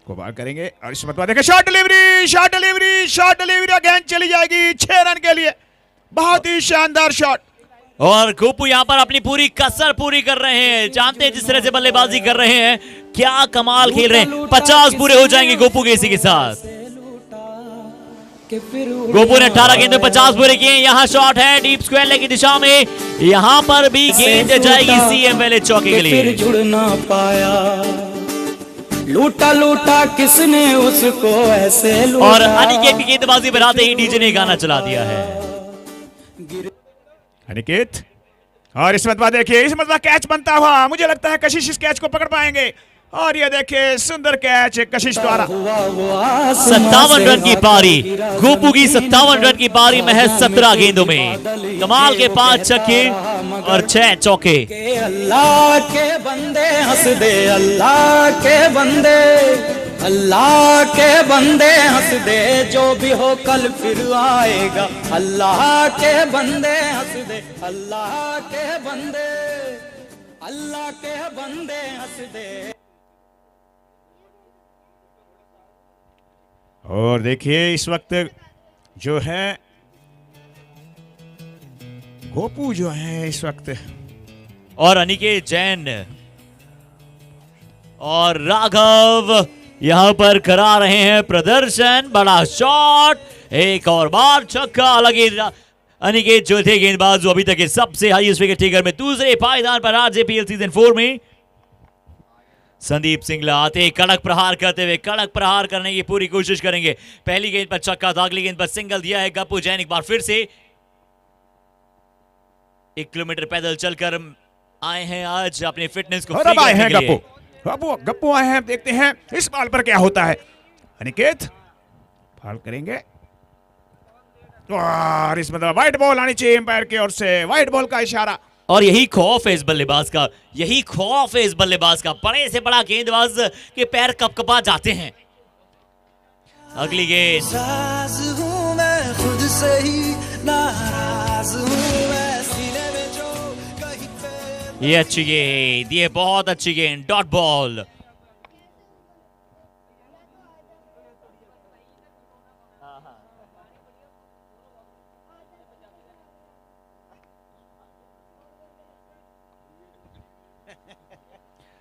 को बार करेंगे और इस मरतबा देखें shot delivery, shot delivery, shot delivery, गेंद चली जाएगी 6 रन के लिए। बहुत ही शानदार शॉट। और गोपू यहां पर अपनी पूरी कसर पूरी कर रहे हैं। जानते हैं जिस तरह से बल्लेबाजी कर रहे हैं, क्या कमाल खेल रहे हैं। 50 पूरे हो जाएंगे गोपू के इसी के साथ। गोपू ने 18 गेंद में 50 पूरे किए। यहाँ शॉट है डीप स्क्वायर लेग की दिशा में, यहाँ पर भी गेंद जाएगी सीएम वाले चौके के लिए। फिर जुड़ ना पाया, लूटा लूटा किसने उसको ऐसे लूटा। और अनिकेत की गेंदबाजी पर आते ही डीजे ने गाना चला दिया है। अनिकेत, और इस मरतबा देखिए, इस मरतबा कैच बनता हुआ, मुझे लगता है कशिश इस कैच को पकड़ पाएंगे। और ये देखिए सुंदर कैच कशिश द्वारा। 57 रन की पारी, गोपू की 57 रन की पारी महज 17 गेंदों में। कमाल के 5 छक्के और 6 चौके। अल्लाह के बंदे हंस दे, अल्लाह के बंदे, अल्लाह के बंदे हंस दे, जो भी हो कल फिर आएगा। अल्लाह के बंदे हंस दे, अल्लाह के बंदे, अल्लाह के बंदे हंस दे। और देखिए इस वक्त जो है गोपू जो है इस वक्त, और अनिकेत जैन और राघव यहां पर करा रहे हैं प्रदर्शन। बड़ा शॉट, एक और बार छक्का लगे अनिकेत जो थे गेंदबाज जो अभी तक के सबसे हाईएस्ट विकेट टेकर में दूसरे पायदान पर आरजेपीएल सीजन 4 में। संदीप सिंगला आते कड़क प्रहार करते हुए कड़क प्रहार करने की पूरी कोशिश करेंगे। पहली गेंद पर छक्का था, अगली गेंद पर सिंगल दिया है गप्पू जैन। एक बार फिर से 1 किलोमीटर पैदल चलकर आए हैं आज अपने फिटनेस को और अब आए हैं गप्पू आए हैं। देखते हैं इस बॉल पर क्या होता है। अनिकेत फाउल करेंगे और इस मतलब व्हाइट बॉल आनी चाहिए एम्पायर की ओर से, व्हाइट बॉल का इशारा। और यही खौफ है इस बल्लेबाज का, यही खौफ है इस बल्लेबाज का। बड़े से बड़ा गेंदबाज के पैर कपकपा जाते हैं। अगली गेंद ये अच्छी गेंद, ये बहुत अच्छी गेंद, डॉट बॉल।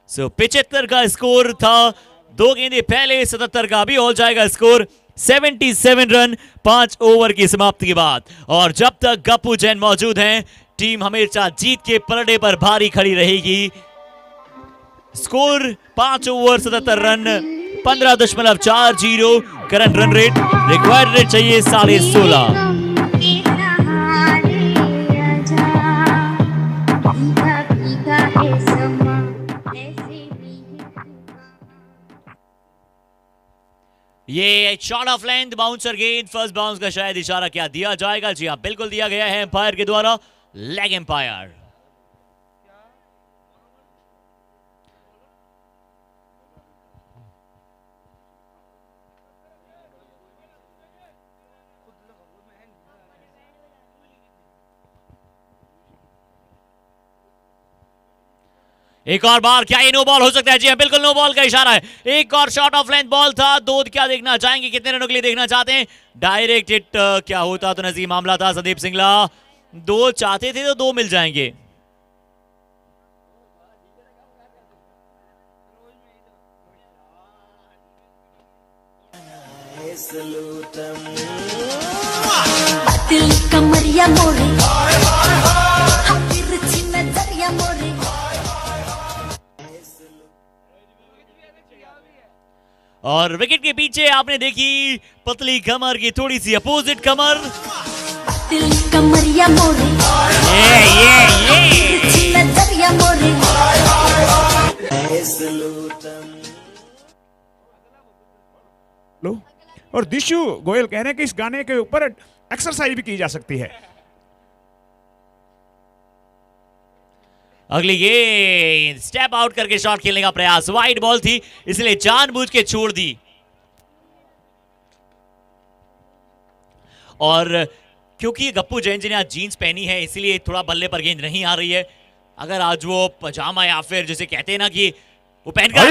सो 75 का स्कोर था 2 गेंदे पहले, 77 का भी हो जाएगा स्कोर। 77 रन 5 ओवर की समाप्ति के बाद। और जब तक गप्पू जैन मौजूद हैं टीम हमेशा जीत के पलड़े पर भारी खड़ी रहेगी। Score 5 over 77 run 15.40 current run rate. Required rate चाहिए 16.5। ये शॉट ऑफ लेंथ बाउंसर गेंद, फर्स्ट बाउंस का शायद इशारा क्या दिया जाएगा? जी हाँ, बिल्कुल दिया गया है एम्पायर के द्वारा, लेग एम्पायर। एक और बार क्या ये नो बॉल हो सकता है? जी हाँ, बिल्कुल नो बॉल का इशारा है। एक और शॉट ऑफ लेंथ बॉल था। 2 क्या देखना चाहेंगे, कितने रनों के लिए देखना चाहते हैं? डायरेक्ट हिट क्या होता तो नजीब मामला था। संदीप सिंगला 2 चाहते थे तो 2 मिल जाएंगे। दिल कमरिया मोरे तिरछी नजरिया मोरे। और विकेट के पीछे आपने देखी पतली कमर की थोड़ी सी अपोजिट कमर। दिल कमरिया मोरे तिरछी नजरिया मोरे। लो, और दिशु गोयल कह रहे हैं कि इस गाने के ऊपर एक्सरसाइज भी की जा सकती है। अगली गेंद स्टेप आउट करके शॉट खेलने का प्रयास, वाइड बॉल थी इसलिए जानबूझ के छोड़ दी। और क्योंकि गप्पू जैन जी ने आज जीन्स पहनी है इसलिए थोड़ा बल्ले पर गेंद नहीं आ रही है। अगर आज वो पजामा या फिर जैसे कहते हैं ना कि वो पहन कर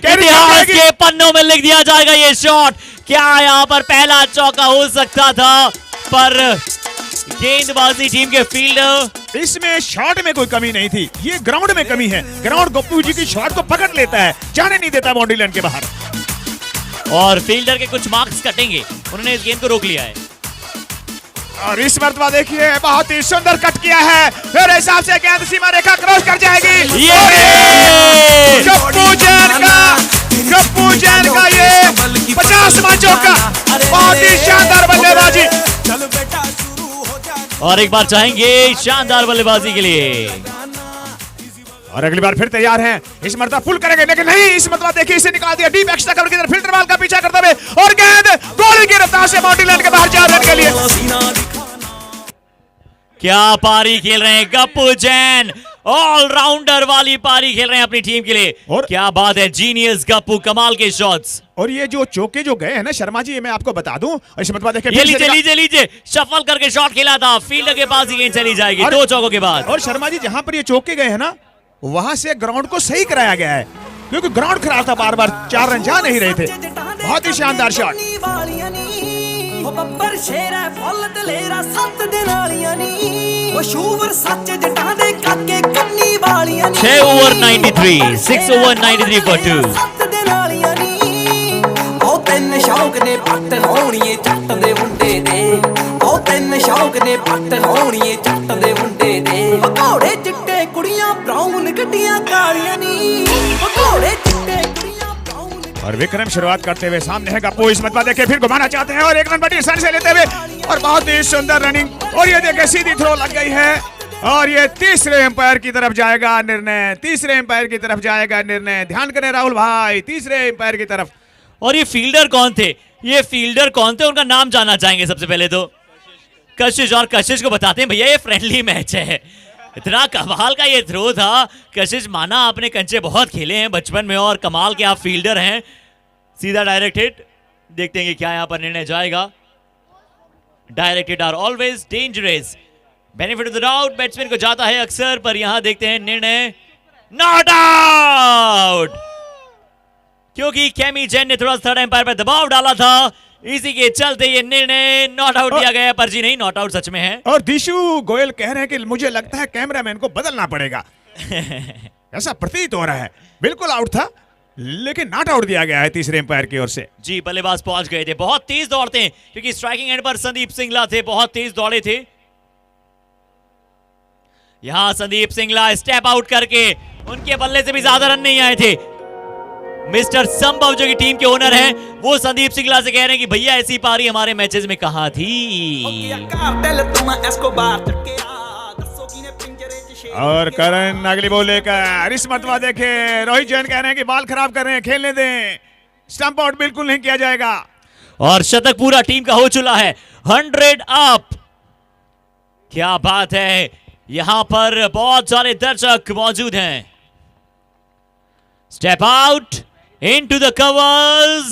इतिहास के पन्नों में लिख दिया जाएगा ये शॉट। क्या यहाँ पर पहला चौका हो सकता था, पर गेंदबाजी टीम के फील्डर, इसमें शॉट में कोई कमी नहीं थी, ये ग्राउंड में कमी है। ग्राउंड गप्पू जी की शॉट को पकड़ लेता है, जाने नहीं देता बाउंड्री लाइन के बाहर। और फील्डर के कुछ मार्क्स कटेंगे, उन्होंने इस गेंद को रोक लिया है। और इस मर्तबा देखिए बहुत ही सुंदर कट किया है, मेरे हिसाब से गेंद सीमा रेखा क्रॉस कर जाएगी। गप्पू जैन का ये 50वां चौका, बहुत ही शानदार बल्लेबाजी। और एक बार चाहेंगे शानदार बल्लेबाजी के लिए। और अगली बार फिर तैयार हैं, इस मर्तबा पुल करेंगे लेकिन नहीं, इस मर्तबा देखिए इसे निकाल दिया डीप एक्स्ट्रा कवर की तरफ, फिल्टर बॉल का पीछा करते हुए और गेंद गोल की रफ्तार से बाउंड्री लाइन के बाहर 4 रन के लिए। क्या पारी खेल रहे हैं गप्पू जैन, ऑलराउंडर वाली पारी खेल रहे हैं अपनी टीम के लिए। और क्या बात है, जीनियस गप्पू, कमाल के शॉट्स। और ये जो चौके जो गए हैं ना शर्मा जी, मैं आपको बता दूं, इस मर्तबा देखिए लीजिए शफल करके शॉट खेला था, फील्डर के पास ही गेंद चली जाएगी 2 चौकों के बाद। और शर्मा जी जहां पर ये चौके गए हैं ना, वहां से ग्राउंड को सही कराया गया है, क्योंकि ग्राउंड खराब था, बार बार 4 रन जा नहीं रहे थे। बहुत ही शानदार शॉट। 6 over 93, 6 over 93 for 2। ਉਹ ਤਿੰਨ ਸ਼ੌਕ ਨੇ ਪੱਟ ਲਾਉਣੀਏ ਜੱਟ ਦੇ ਮੁੰਡੇ ਦੇ। ਨੇ ਪੱਟ ਲਾਉਣੀਏ ਜੱਟ ਦੇ ਮੁੰਡੇ ਦੇ ਘੋੜੇ ਚਿੱਟੇ ਕੁੜੀਆਂ ਬਰਾਊਨ ਗੱਡੀਆਂ ਕਾਲੀਆਂ ਨੀ ਘੋੜੇ ਚਿੱਟੇ ਕੁੜੀਆਂ ਬਰਾਊਨ और विक्रम शुरुआत करते हुए सामने है गप्पू, इस मतबा देखे फिर घुमाना चाहते हैं और एक रन बड़ी सन से लेते हुए और बहुत ही सुंदर रनिंग और ये देखे सीधी थ्रो लग गई है और ये तीसरे एम्पायर की तरफ जाएगा निर्णय, तीसरे एम्पायर की तरफ जाएगा निर्णय। ध्यान करें राहुल भाई, तीसरे एम्पायर की तरफ। और ये फील्डर कौन थे? ये फील्डर कौन थे, उनका नाम जानना चाहेंगे सबसे पहले तो। कशिश, और कशिश को बताते हैं भैया ये फ्रेंडली मैच है। इतना कमाल का ये थ्रो था। कशिश माना आपने कंचे बहुत खेले हैं बचपन में और कमाल के आप फील्डर हैं। सीधा डायरेक्ट हिट, देखते हैं कि क्या यहां पर निर्णय जाएगा। Direct hit are always dangerous, benefit of the doubt batsman को जाता है अक्सर, पर यहां देखते हैं निर्णय नॉट आउट, क्योंकि केमी जैन ने थोड़ा थर्ड एम्पायर पर दबाव डाला था, इसी के चलते ये निर्णय नॉट आउट दिया गया। पर जी नहीं, नॉट आउट सच में है। और दिशु गोयल कह रहे हैं कि मुझे लगता है कैमरामैन को बदलना पड़ेगा। ऐसा प्रतीत हो रहा है। बिल्कुल आउट था लेकिन नॉट आउट दिया गया है तीसरे एम्पायर की ओर से। जी बल्लेबाज पहुंच गए थे, बहुत तेज दौड़ते हैं क्योंकि स्ट्राइकिंग एंड पर संदीप सिंगला थे, बहुत तेज दौड़े थे। यहां संदीप सिंगला स्टेप आउट करके उनके बल्ले से भी ज्यादा रन नहीं आए थे। मिस्टर संभव जो कि टीम के ओनर हैं, वो संदीप सिंगला से कह रहे हैं कि भैया ऐसी पारी हमारे मैचेस में कहां थी। और करण अगली बॉल लेकर इस मरतबा देखे रोहित जैन कह रहे हैं कि बॉल खराब कर रहे हैं, खेलने दें, स्टंप आउट बिल्कुल नहीं किया जाएगा। और शतक पूरा टीम का हो चुका है, 100 अप। क्या बात है, यहां पर बहुत सारे दर्शक मौजूद हैं। Step out into the covers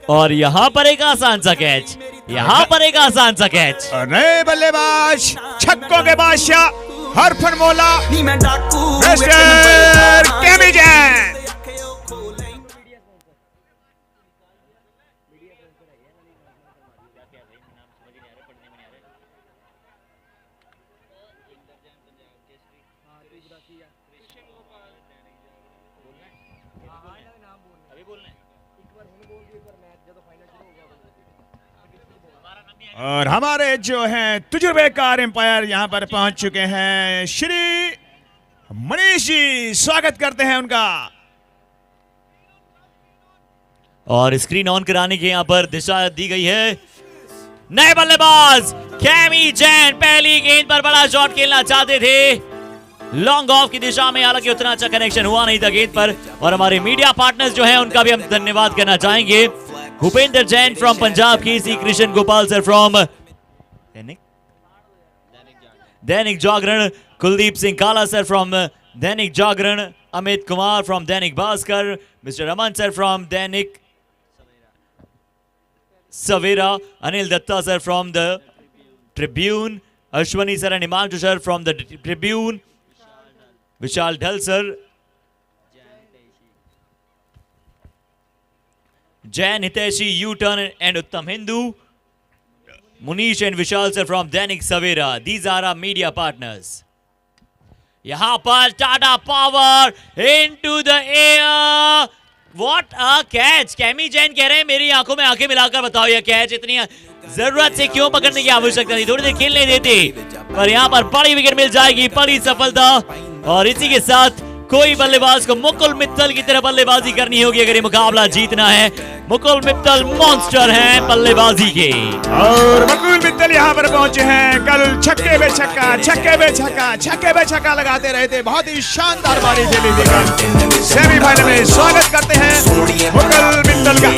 और यहां पर एक आसान सा कैच, यहां पर एक आसान सा कैच। और नए बल्लेबाज छक्कों के बादशाह हरफनमौला मिस्टर केमी जैन। और हमारे जो हैं तजुर्बेकार एम्पायर यहां पर पहुंच चुके हैं, श्री मनीष जी, स्वागत करते हैं उनका। और स्क्रीन ऑन कराने की यहां पर दिशा दी गई है। नए बल्लेबाज केमी जैन पहली गेंद पर बड़ा शॉट खेलना चाहते थे, लॉन्ग ऑफ की दिशा में, हालांकि उतना अच्छा कनेक्शन हुआ नहीं था गेंद पर। और हमारे मीडिया पार्टनर्स जो हैं उनका भी हम धन्यवाद करना चाहेंगे। भूपेंद्र जैन फ्रॉम पंजाब केसी, कृष्ण गोपाल सर फ्रॉम दैनिक जागरण, कुलदीप सिंह काला sir from Dainik Jagran, Amit Kumar from Dainik Bhaskar, mister Raman sir from Dainik Savera, Anil Dutta sir from the Tribune, Ashwani sir and Himanshu sir from the Tribune, Vishal Dhal sir, Jain Hitaishi U turn and Uttam Hindu, Munish and Vishal sir from Dainik Savera, these are our media partners. यहां पर Tata power into the air, what a catch. Kemi Jain कह रहे हैं मेरी आंखों में आंखें मिलाकर बताओ यह कैच इतनी जरूरत से क्यों पकड़ने की आवश्यकता थी, थोड़ी देर खेलने देते, पर यहां पर बड़ी विकेट मिल जाएगी, बड़ी सफलता। और इसी के साथ कोई बल्लेबाज को मुकुल मित्तल की तरह बल्लेबाजी करनी होगी अगर ये मुकाबला जीतना है। मुकुल मित्तल मॉन्स्टर हैं बल्लेबाजी के, और मुकुल मित्तल यहाँ पर पहुंचे हैं। कल छक्के पे छक्का, छक्के पे छक्का, छक्के पे छक्का लगाते रहे थे, बहुत ही शानदार बारी खेली थी। सेमीफाइनल में स्वागत करते हैं मुकुल मित्तल का।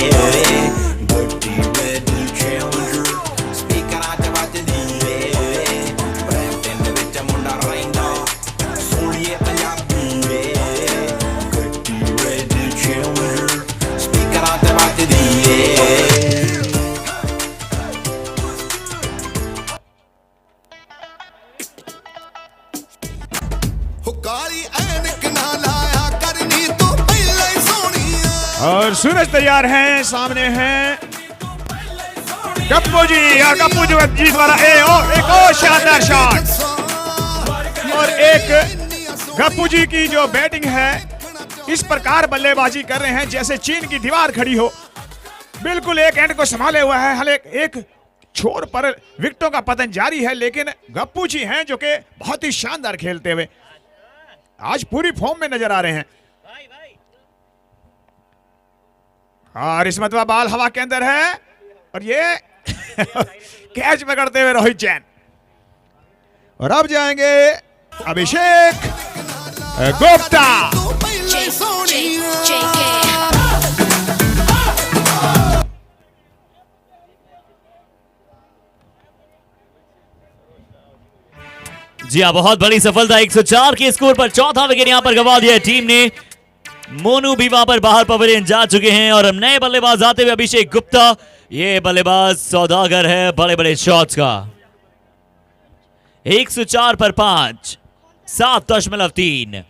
और सूरज तैयार हैं, सामने हैं गप्पू जी, और गप्पू जी द्वारा एक और शानदार शॉट। और एक गप्पू जी की जो बैटिंग है, इस प्रकार बल्लेबाजी कर रहे हैं जैसे चीन की दीवार खड़ी हो, बिल्कुल एक एंड को संभाले हुआ है, हल एक छोर पर विकेटों का पतन जारी है, लेकिन गप्पू जी हैं जो कि बहुत ही शानदार खेलते हुए आज पूरी फॉर्म में नजर आ रहे हैं। और इस मतवा बॉल हवा के अंदर है और ये कैच पकड़ते हुए रोहित जैन। और अब जाएंगे अभिषेक गुप्ता। जी हाँ, बहुत बड़ी सफलता। 104 के स्कोर पर चौथा विकेट यहां पर गंवा दिया टीम ने। मोनू भी वहां पर बाहर पवेलियन जा चुके हैं और अब नए बल्लेबाज आते हुए अभिषेक गुप्ता। ये बल्लेबाज सौदागर है बड़े बड़े शॉट्स का। 104 पर 5, 7.3।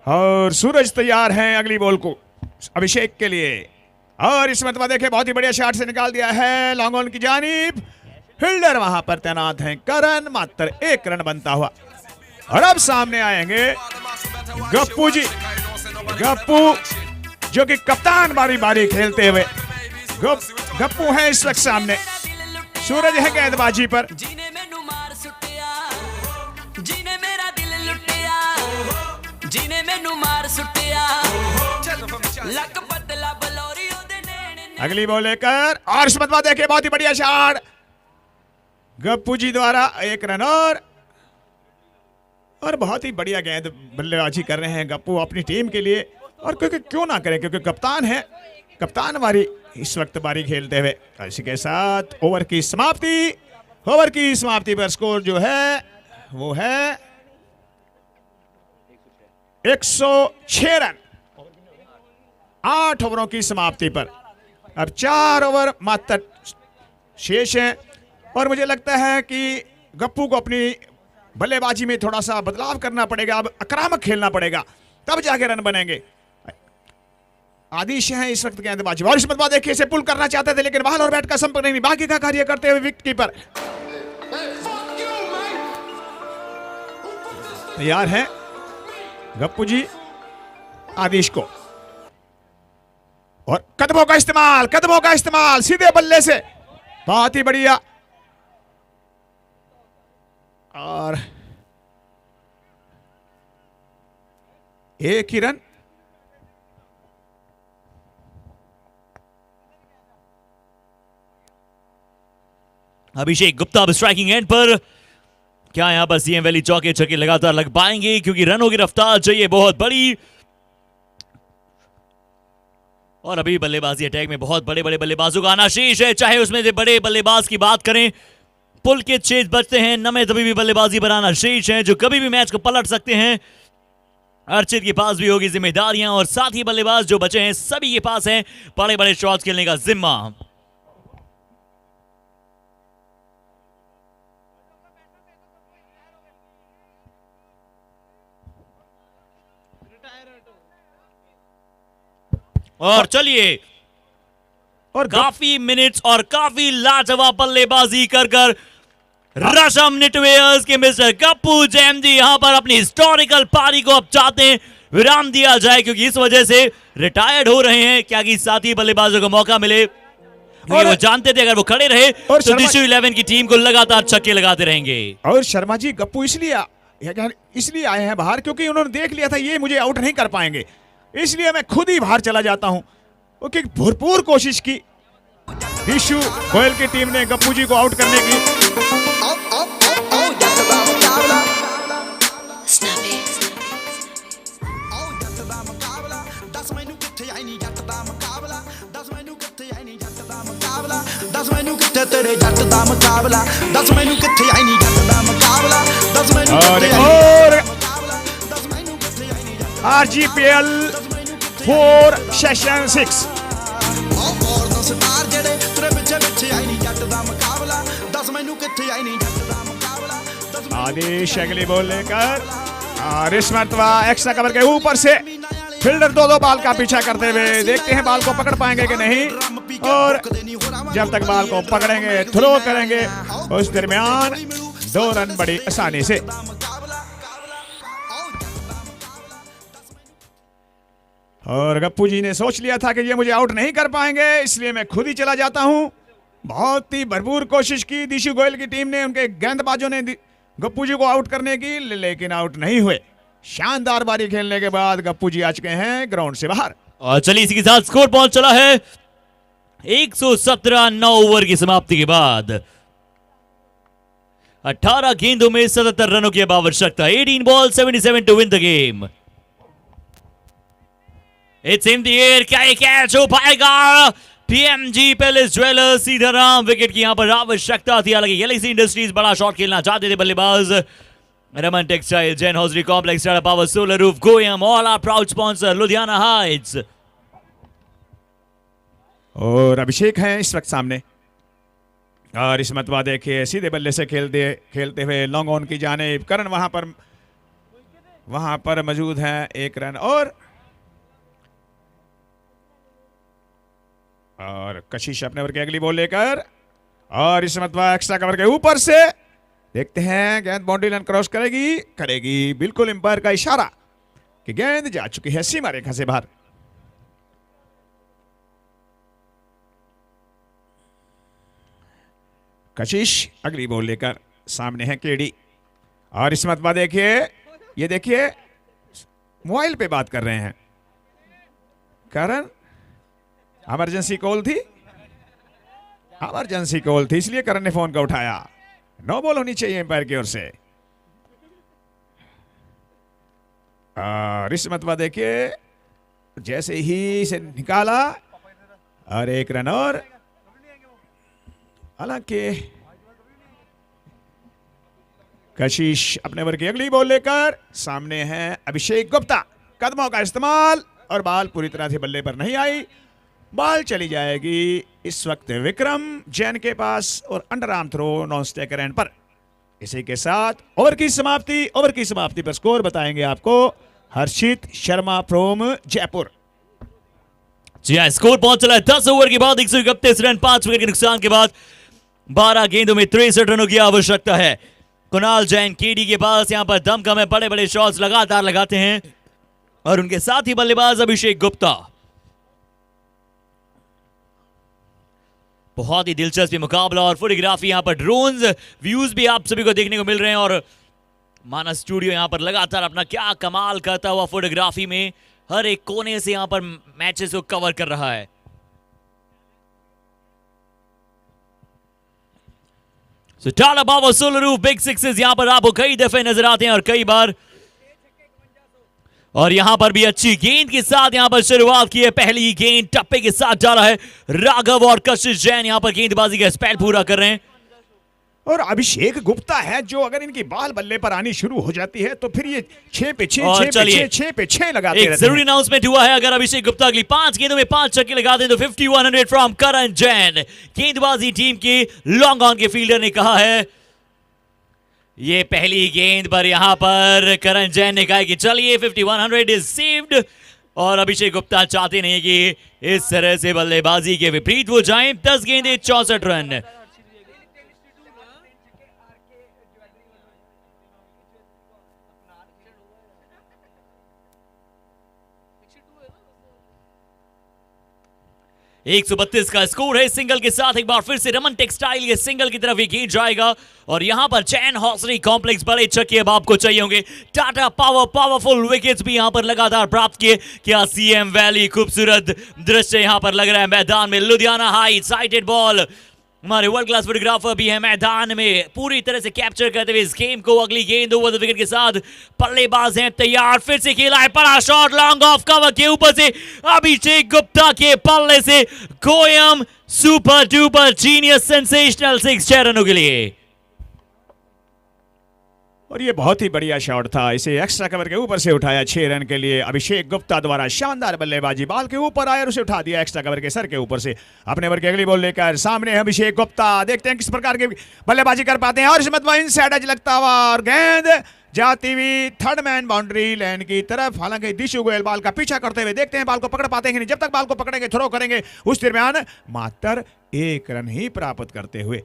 और सूरज तैयार हैं अगली बॉल को अभिषेक के लिए। और इस मतवा देखे बहुत ही बढ़िया शॉट से निकाल दिया है लॉन्ग ऑन की जानिब। फील्डर वहां पर तैनात हैं करण, मात्र 1 रन बनता हुआ। और अब सामने आएंगे गप्पू जी। गप्पू जो कि कप्तान बारी बारी खेलते हुए गप्पू है इस वक्त सामने। सूरज है गेंदबाजी पर। अगली बॉल लेकर और इस मतवा देखे बहुत ही बढ़िया शॉट गप्पू जी द्वारा। 1 रन और बहुत ही बढ़िया गेंद बल्लेबाजी कर रहे हैं गप्पू अपनी टीम के लिए। और क्योंकि क्यों ना करें, क्योंकि कप्तान है, कप्तान बारी इस वक्त बारी खेलते हुए। इसी के साथ ओवर की समाप्ति पर स्कोर जो है वो है 106 रन 8 ओवरों की समाप्ति पर। अब 4 ओवर मात्र शेष हैं और मुझे लगता है कि गप्पू को अपनी बल्लेबाजी में थोड़ा सा बदलाव करना पड़ेगा। अब आक्रामक खेलना पड़ेगा, तब जाके रन बनेंगे। आदिश है इस वक्त गेंदबाजी। और इस मतवा देखिए इसे पुल करना चाहते थे, लेकिन बॉल और बैट का संपर्क नहीं। बाकी का कार्य करते हुए विकेट कीपर तैयार है गप्पू जी आदिश को। और कदमों का इस्तेमाल सीधे बल्ले से, बहुत ही बढ़िया। और 1 ही रन। अभिषेक गुप्ता अब स्ट्राइकिंग एंड पर। क्या यहां पर सीएम वैली चौके छक्के लगातार लग पाएंगे, क्योंकि रनों की रफ्तार चाहिए बहुत बड़ी। और अभी बल्लेबाजी अटैक में बहुत बड़े बड़े बल्लेबाजों का आना शेष है, चाहे उसमें से बड़े बल्लेबाज की बात करें। पुल के 6 बचते हैं, नमे तभी भी बल्लेबाजी बनाना शेष है, जो कभी भी मैच को पलट सकते हैं। अर्चित के पास भी होगी जिम्मेदारियां और साथ ही बल्लेबाज जो बचे हैं सभी के पास हैं बड़े बड़े शॉट्स खेलने का जिम्मा। और चलिए, और काफी मिनट्स और काफी लाजवाब बल्लेबाजी कर रशम निटवेयर्स के मिस्टर गप्पू जैन जी यहां पर अपनी हिस्टोरिकल पारी को अब चाहते हैं विराम दिया जाए, क्योंकि इस वजह से रिटायर्ड हो रहे हैं, क्या कि साथी बल्लेबाजों को मौका मिले। और वो जानते थे अगर वो खड़े रहे तो दिशु 11 की टीम को लगातार छक्के लगाते रहेंगे। और शर्मा जी गप्पू इसलिए आए हैं बाहर, क्योंकि उन्होंने देख लिया था ये मुझे आउट नहीं कर पाएंगे, इसलिए मैं खुद ही बाहर चला जाता हूं। ओके, भरपूर कोशिश की दिशु गोयल की टीम ने गप्पू जी को आउट करने की। और RGPL 4 सेशन 6 आदेश अगली बॉल लेकर और इस मरतबा एक्स्ट्रा कवर के ऊपर से फील्डर 2 बॉल का पीछा करते हुए, देखते हैं बॉल को पकड़ पाएंगे कि नहीं। और जब तक बॉल को पकड़ेंगे थ्रो करेंगे, उस दरमियान 2 रन बड़ी आसानी से। और गप्पू जी ने सोच लिया था कि ये मुझे आउट नहीं कर पाएंगे, इसलिए मैं खुद ही चला जाता हूं। बहुत ही भरपूर कोशिश की दिशु गोयल की टीम ने, उनके गेंदबाजों ने गप्पू जी को आउट करने की, लेकिन आउट नहीं हुए। शानदार बारी खेलने के बाद गप्पू जी आ चुके हैं ग्राउंड से बाहर। और चलिए इसी के साथ स्कोर पहुंच चला है 117 9 ओवर की समाप्ति के बाद 18 गेंदों में 77 रनों की अब आवश्यकता। 18 ball 77 to win the game. It's in the air, क्या ये कैच हो पाएगा? PMG palace jewellers Sitaram wicket की यहां पर आवश्यकता थी। हालांकि गैलेक्सी इंडस्ट्रीज बड़ा शॉट खेलना चाहते थे बल्लेबाज। Raman textile, Jain hosiery complex, Tata power, solar roof, Goyam, all are proud sponsor, Ludhiana heights. और अभिषेक हैं इस वक्त सामने, और इस मतवा देखिए सीधे बल्ले से खेलते हुए लॉन्ग ऑन की जानिब। करण वहां पर मौजूद है, 1 रन। और कशिश अपने ओवर की अगली बॉल लेकर, और इस मतवा एक्स्ट्रा कवर के ऊपर से देखते हैं गेंद बाउंड्री लाइन क्रॉस करेगी। बिल्कुल एम्पायर का इशारा कि गेंद जा चुकी है सीमा रेखा से बाहर। कशिश अगली बॉल लेकर सामने है केडी, और इस मतवा देखिए, ये देखिए मोबाइल पे बात कर रहे हैं करण। इमरजेंसी कॉल थी, इसलिए करण ने फोन का उठाया। नो बॉल होनी चाहिए एम्पायर की ओर से। और इस मतवा देखिए, जैसे ही इसे निकाला और 1 रन। और हालांकि कशिश अपने ओवर की अगली बॉल लेकर सामने है अभिषेक गुप्ता। कदमों का इस्तेमाल, और बॉल पूरी तरह से बल्ले पर नहीं आई। बॉल चली जाएगी इस वक्त विक्रम जैन के पास, और under arm throw non stake end पर। इसी के साथ ओवर की समाप्ति पर स्कोर बताएंगे आपको हर्षित शर्मा फ्रॉम जयपुर। जी हाँ, स्कोर पहुंच चला है 10 ओवर के बाद 131 रन, 5 विकेट के नुकसान के बाद 12 गेंदों में 63 रनों की आवश्यकता है। कुणाल जैन केडी के पास यहां पर दमखम है, बड़े बड़े शॉट्स लगातार लगाते हैं, और उनके साथ ही बल्लेबाज अभिषेक गुप्ता। बहुत ही दिलचस्प मुकाबला, और फोटोग्राफी यहां पर ड्रोन्स व्यूज भी आप सभी को देखने को मिल रहे हैं। और मानस स्टूडियो यहां पर लगातार अपना क्या कमाल करता हुआ फोटोग्राफी में हर एक कोने से यहां पर मैचेस को कवर कर रहा है। Tata power, solar roof, big sixes यहां पर आपको कई दफे नजर आते हैं, और कई बार। और यहां पर भी अच्छी गेंद के साथ यहां पर शुरुआत की है। पहली गेंद टप्पे के साथ डाला है राघव, और कशिश जैन यहां पर गेंदबाजी का स्पेल पूरा कर रहे हैं। और अभिषेक गुप्ता है जो, अगर इनकी बॉल बल्ले पर आनी शुरू हो जाती है तो फिर ये 6 पे 6 लगाते हैं। एक जरूरी अनाउंसमेंट हुआ है, अगर अभिषेक गुप्ता अगली 5 गेंदों में 5 छक्के लगाते हैं तो 5100 फ्रॉम करण जैन। गेंदबाजी टीम के लॉन्ग ऑन के फील्डर ने कहा है, ये पहली गेंद पर यहां पर करण जैन ने कहा कि चलिए 5100 इज सेव्ड, और अभिषेक गुप्ता चाहते नहीं कि इस तरह से बल्लेबाजी के विपरीत वो जाएं। 10 गेंदें 64 रन। एक 132 का स्कोर है। सिंगल के साथ एक बार फिर से रमन टेक्सटाइल ये सिंगल की तरफ ये गेंद जाएगा, और यहां पर जैन हॉसरी कॉम्प्लेक्स बड़े छक्के अब आपको चाहिए होंगे। टाटा पावर पावरफुल विकेट्स भी यहां पर लगातार प्राप्त किए। क्या सीएम वैली खूबसूरत दृश्य यहां पर लग रहा है मैदान में। लुधियाना हाई साइटेड बॉल, हमारे वर्ल्ड क्लास फोटोग्राफर भी है मैदान में पूरी तरह से कैप्चर करते हुए इस गेम को। अगली गेंद ओवर द विकेट के साथ, बल्लेबाज हैं तैयार, फिर से खेला है बड़ा शॉट लॉन्ग ऑफ कवर के ऊपर से अभिषेक गुप्ता के पल्ले से। गोयम सुपर डुपर जीनियस सेंसेशनल 6 रनों के लिए, और ये बहुत ही बढ़िया शॉट था। इसे एक्स्ट्रा कवर के ऊपर से उठाया 6 रन के लिए अभिषेक गुप्ता द्वारा। शानदार बल्लेबाजी, बॉल के ऊपर आया और उसे उठा दिया एक्स्ट्रा कवर के सर के ऊपर से। अपने ओवर की अगली बॉल लेकर सामने है अभिषेक गुप्ता। देखते हैं किस प्रकार की बल्लेबाजी कर पाते हैं। और इस मतलब इनसाइड एज लगता हुआ, और गेंद जाती हुई थर्ड मैन बाउंड्री लाइन की तरफ। हालांकि दिशु गोयल बॉल का पीछा करते हुए, देखते हैं बॉल को पकड़ पाते हैं नहीं। जब तक बॉल को पकड़ेंगे, थ्रो करेंगे, उस दरमियान मात्र 1 रन ही प्राप्त करते हुए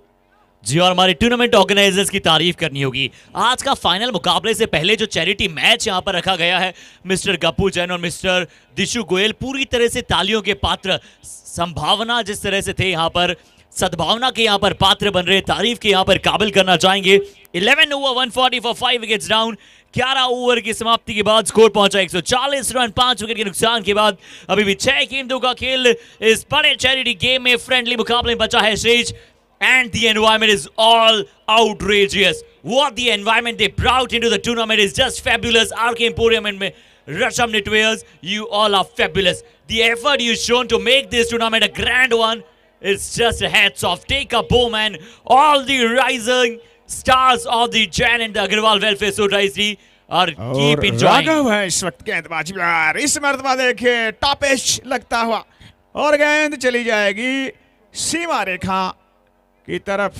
जी, और हमारे टूर्नामेंट ऑर्गेनाइजर्स की तारीफ करनी होगी। आज का फाइनल मुकाबले से पहले जो चैरिटी मैच यहां पर रखा गया है, मिस्टर गप्पू जैन और मिस्टर दिशु गोयल पूरी तरह से तालियों के पात्र, संभावना जिस तरह से थे यहां पर, सद्भावना के यहां पर पात्र बन रहे, तारीफ के यहां पर काबिल करना चाहेंगे। 11 over 140 for 5 wickets down. 11 over की समाप्ति के बाद स्कोर पहुंचा 140 रन, 5 विकेट के नुकसान के बाद। अभी भी 6 गेंदों का खेल इस बड़े चैरिटी गेम में, फ्रेंडली मुकाबले में बचा है शेष। And the environment is all outrageous. What the environment they brought into the tournament is just fabulous. RK Emporium and Rasham Knitwears, you all are fabulous. The effort you've shown to make this tournament a grand one, it's just a hats off. Take a bow, man. All the rising stars of the Jain and the Agarwal Welfare Society are keep enjoying. Raghav है इस वक्त गेंदबाजी में, इस मर्तबा देखिए टॉपिश लगता हुआ और गेंद चली जाएगी सीमा रेखा की तरफ।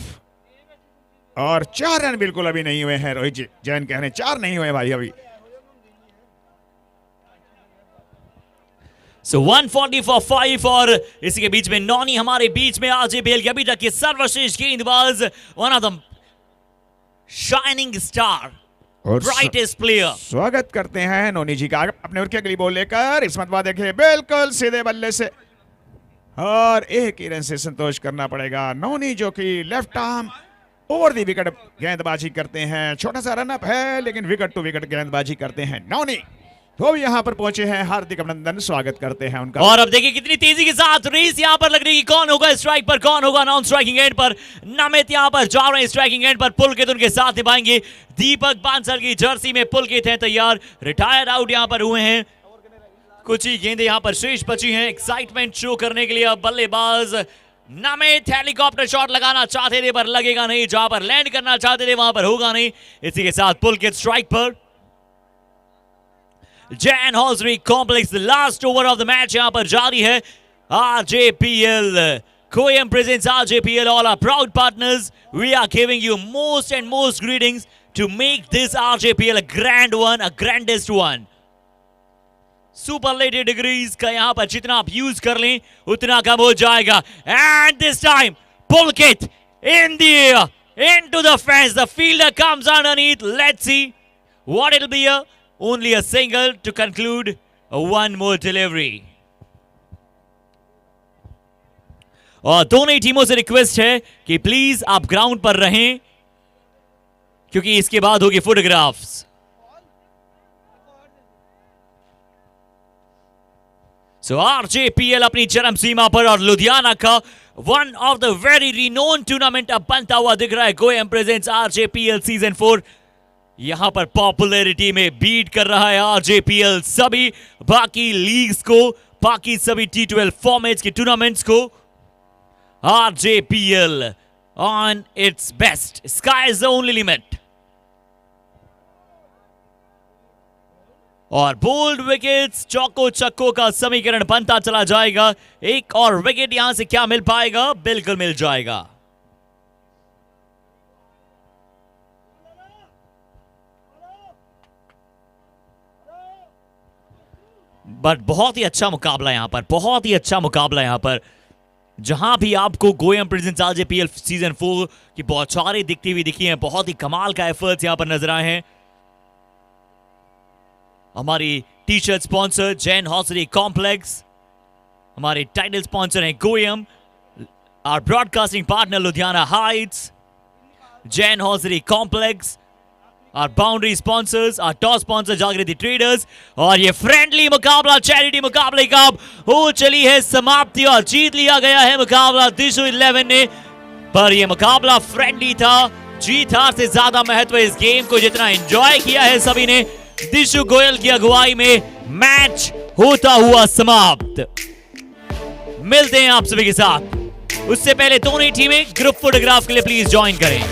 और 4 रन बिल्कुल अभी नहीं हुए हैं। रोहित जी जैन कह रहे हैं 4 नहीं हुए भाई अभी। So 140 for 5 और इसी के बीच में नौनी हमारे बीच में आरजेपीएल के अभी तक के सर्वश्रेष्ठ गेंदबाज, one of the shining star, brightest player. स्वागत करते हैं नोनी जी का अपने उर के अगली बॉल लेकर। इस मरतबा देखिए बिल्कुल सीधे बल्ले से और एक ही रन से संतोष करना पड़ेगा। नोनी जो कि left arm over the wicket गेंदबाजी करते हैं। छोटा सा रन अप है लेकिन विकेट टू विकेट गेंदबाजी करते हैं नोनी। वो भी यहाँ पर पहुंचे हैं, हार्दिक अभिनंदन, स्वागत करते हैं उनका। और अब देखिए कितनी तेजी के साथ रेस यहाँ पर लग रही है, कौन होगा स्ट्राइक पर, कौन होगा नॉन स्ट्राइकिंग एंड पर। नमित यहाँ पर जा रहे हैं स्ट्राइकिंग एंड पर, पुलकित उनके साथ निभाएंगे। दीपक बांसल की जर्सी में पुलकित हैं तैयार, रिटायर आउट यहाँ पर हुए हैं। कुछ ही गेंदें यहाँ पर शेष बची हैं एक्साइटमेंट शो करने के लिए। अब बल्लेबाज नमित हेलीकॉप्टर शॉट लगाना चाहते थे पर लगेगा नहीं, जहां पर लैंड करना चाहते थे वहां पर होगा नहीं। इसी के साथ पुलकित स्ट्राइक पर। Jain hosiery complex last over of the match यहां पर जारी है। RJPL Koyam presents RJPL, all our proud partners. We are giving you most and most greetings to make this RJPL a grand one, a grandest one. Superlative degrees का यहां पर जितना आप use कर लें उतना कम हो जाएगा। And this time Pulkit in the air into the fence, the fielder comes underneath. Let's see what it will be. Only a single to conclude one more delivery. और दोनों ही टीमों से रिक्वेस्ट है कि प्लीज आप ग्राउंड पर रहें क्योंकि इसके बाद होगी फोटोग्राफ्स। So RJPL अपनी चरम सीमा पर और लुधियाना का one of the very renowned tournament अब बनता हुआ दिख रहा है। गोयम प्रेजेंट्स RJPL सीजन 4 यहां पर पॉपुलैरिटी में बीट कर रहा है RJPL सभी बाकी लीग्स को, बाकी सभी T12 फॉर्मेट्स के टूर्नामेंट्स को। RJPL on its best. Sky is the only limit. और बोल्ड विकेट्स, चौको चक्को का समीकरण बनता चला जाएगा। एक और विकेट यहां से क्या मिल पाएगा? बिल्कुल मिल जाएगा। बट बहुत ही अच्छा मुकाबला यहां पर, बहुत ही अच्छा मुकाबला यहां पर। जहां भी आपको गोयम प्रेजेंट्स RJPL सीजन 4 की बौछारें दिखती हुई दिखी हैं, बहुत ही कमाल का एफर्ट्स यहां पर नजर आए हैं। हमारी T shirt sponsor Jain hosiery complex, हमारे टाइटल स्पॉन्सर हैं Goyam, our broadcasting partner Ludhiana heights, Jain hosiery complex, our boundary sponsors, our top sponsor Jagriti traders. और ये फ्रेंडली मुकाबला, चैरिटी मुकाबले का हो चली है समाप्ति और जीत लिया गया है मुकाबला दिशु 11 ने। पर यह मुकाबला फ्रेंडली था, जीत हार से ज्यादा महत्व इस गेम को जितना एंजॉय किया है सभी ने। दिशु गोयल की अगुवाई में मैच होता हुआ समाप्त। मिलते हैं आप सभी के साथ, उससे पहले दोनों ही टीमें ग्रुप फोटोग्राफ के लिए प्लीज ज्वाइन करें।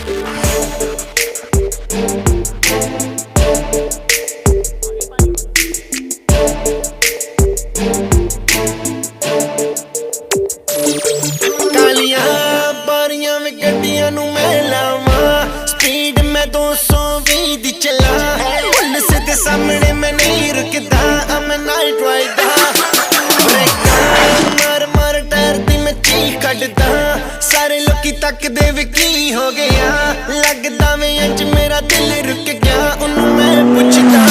कालियां बारियां में गड्डियां नू मैं लावां, स्पीड में 220 दी चला, पुलिस दे सामने मैं नहीं रुकदा, I'm a night rider। Brake मार मार टायर दी मैं चीख कढदा, ਸਾਰੇ ਲੋਕੀ ਤੱਕਦੇ ਵੀ ਕੀ ਹੋ ਗਿਆ ਲੱਗਦਾ ਵੇ ਅੱਜ ਮੇਰਾ ਦਿਲ ਰੁਕ ਗਿਆ ਉਹਨੂੰ ਮੈਂ ਪੁੱਛਦਾ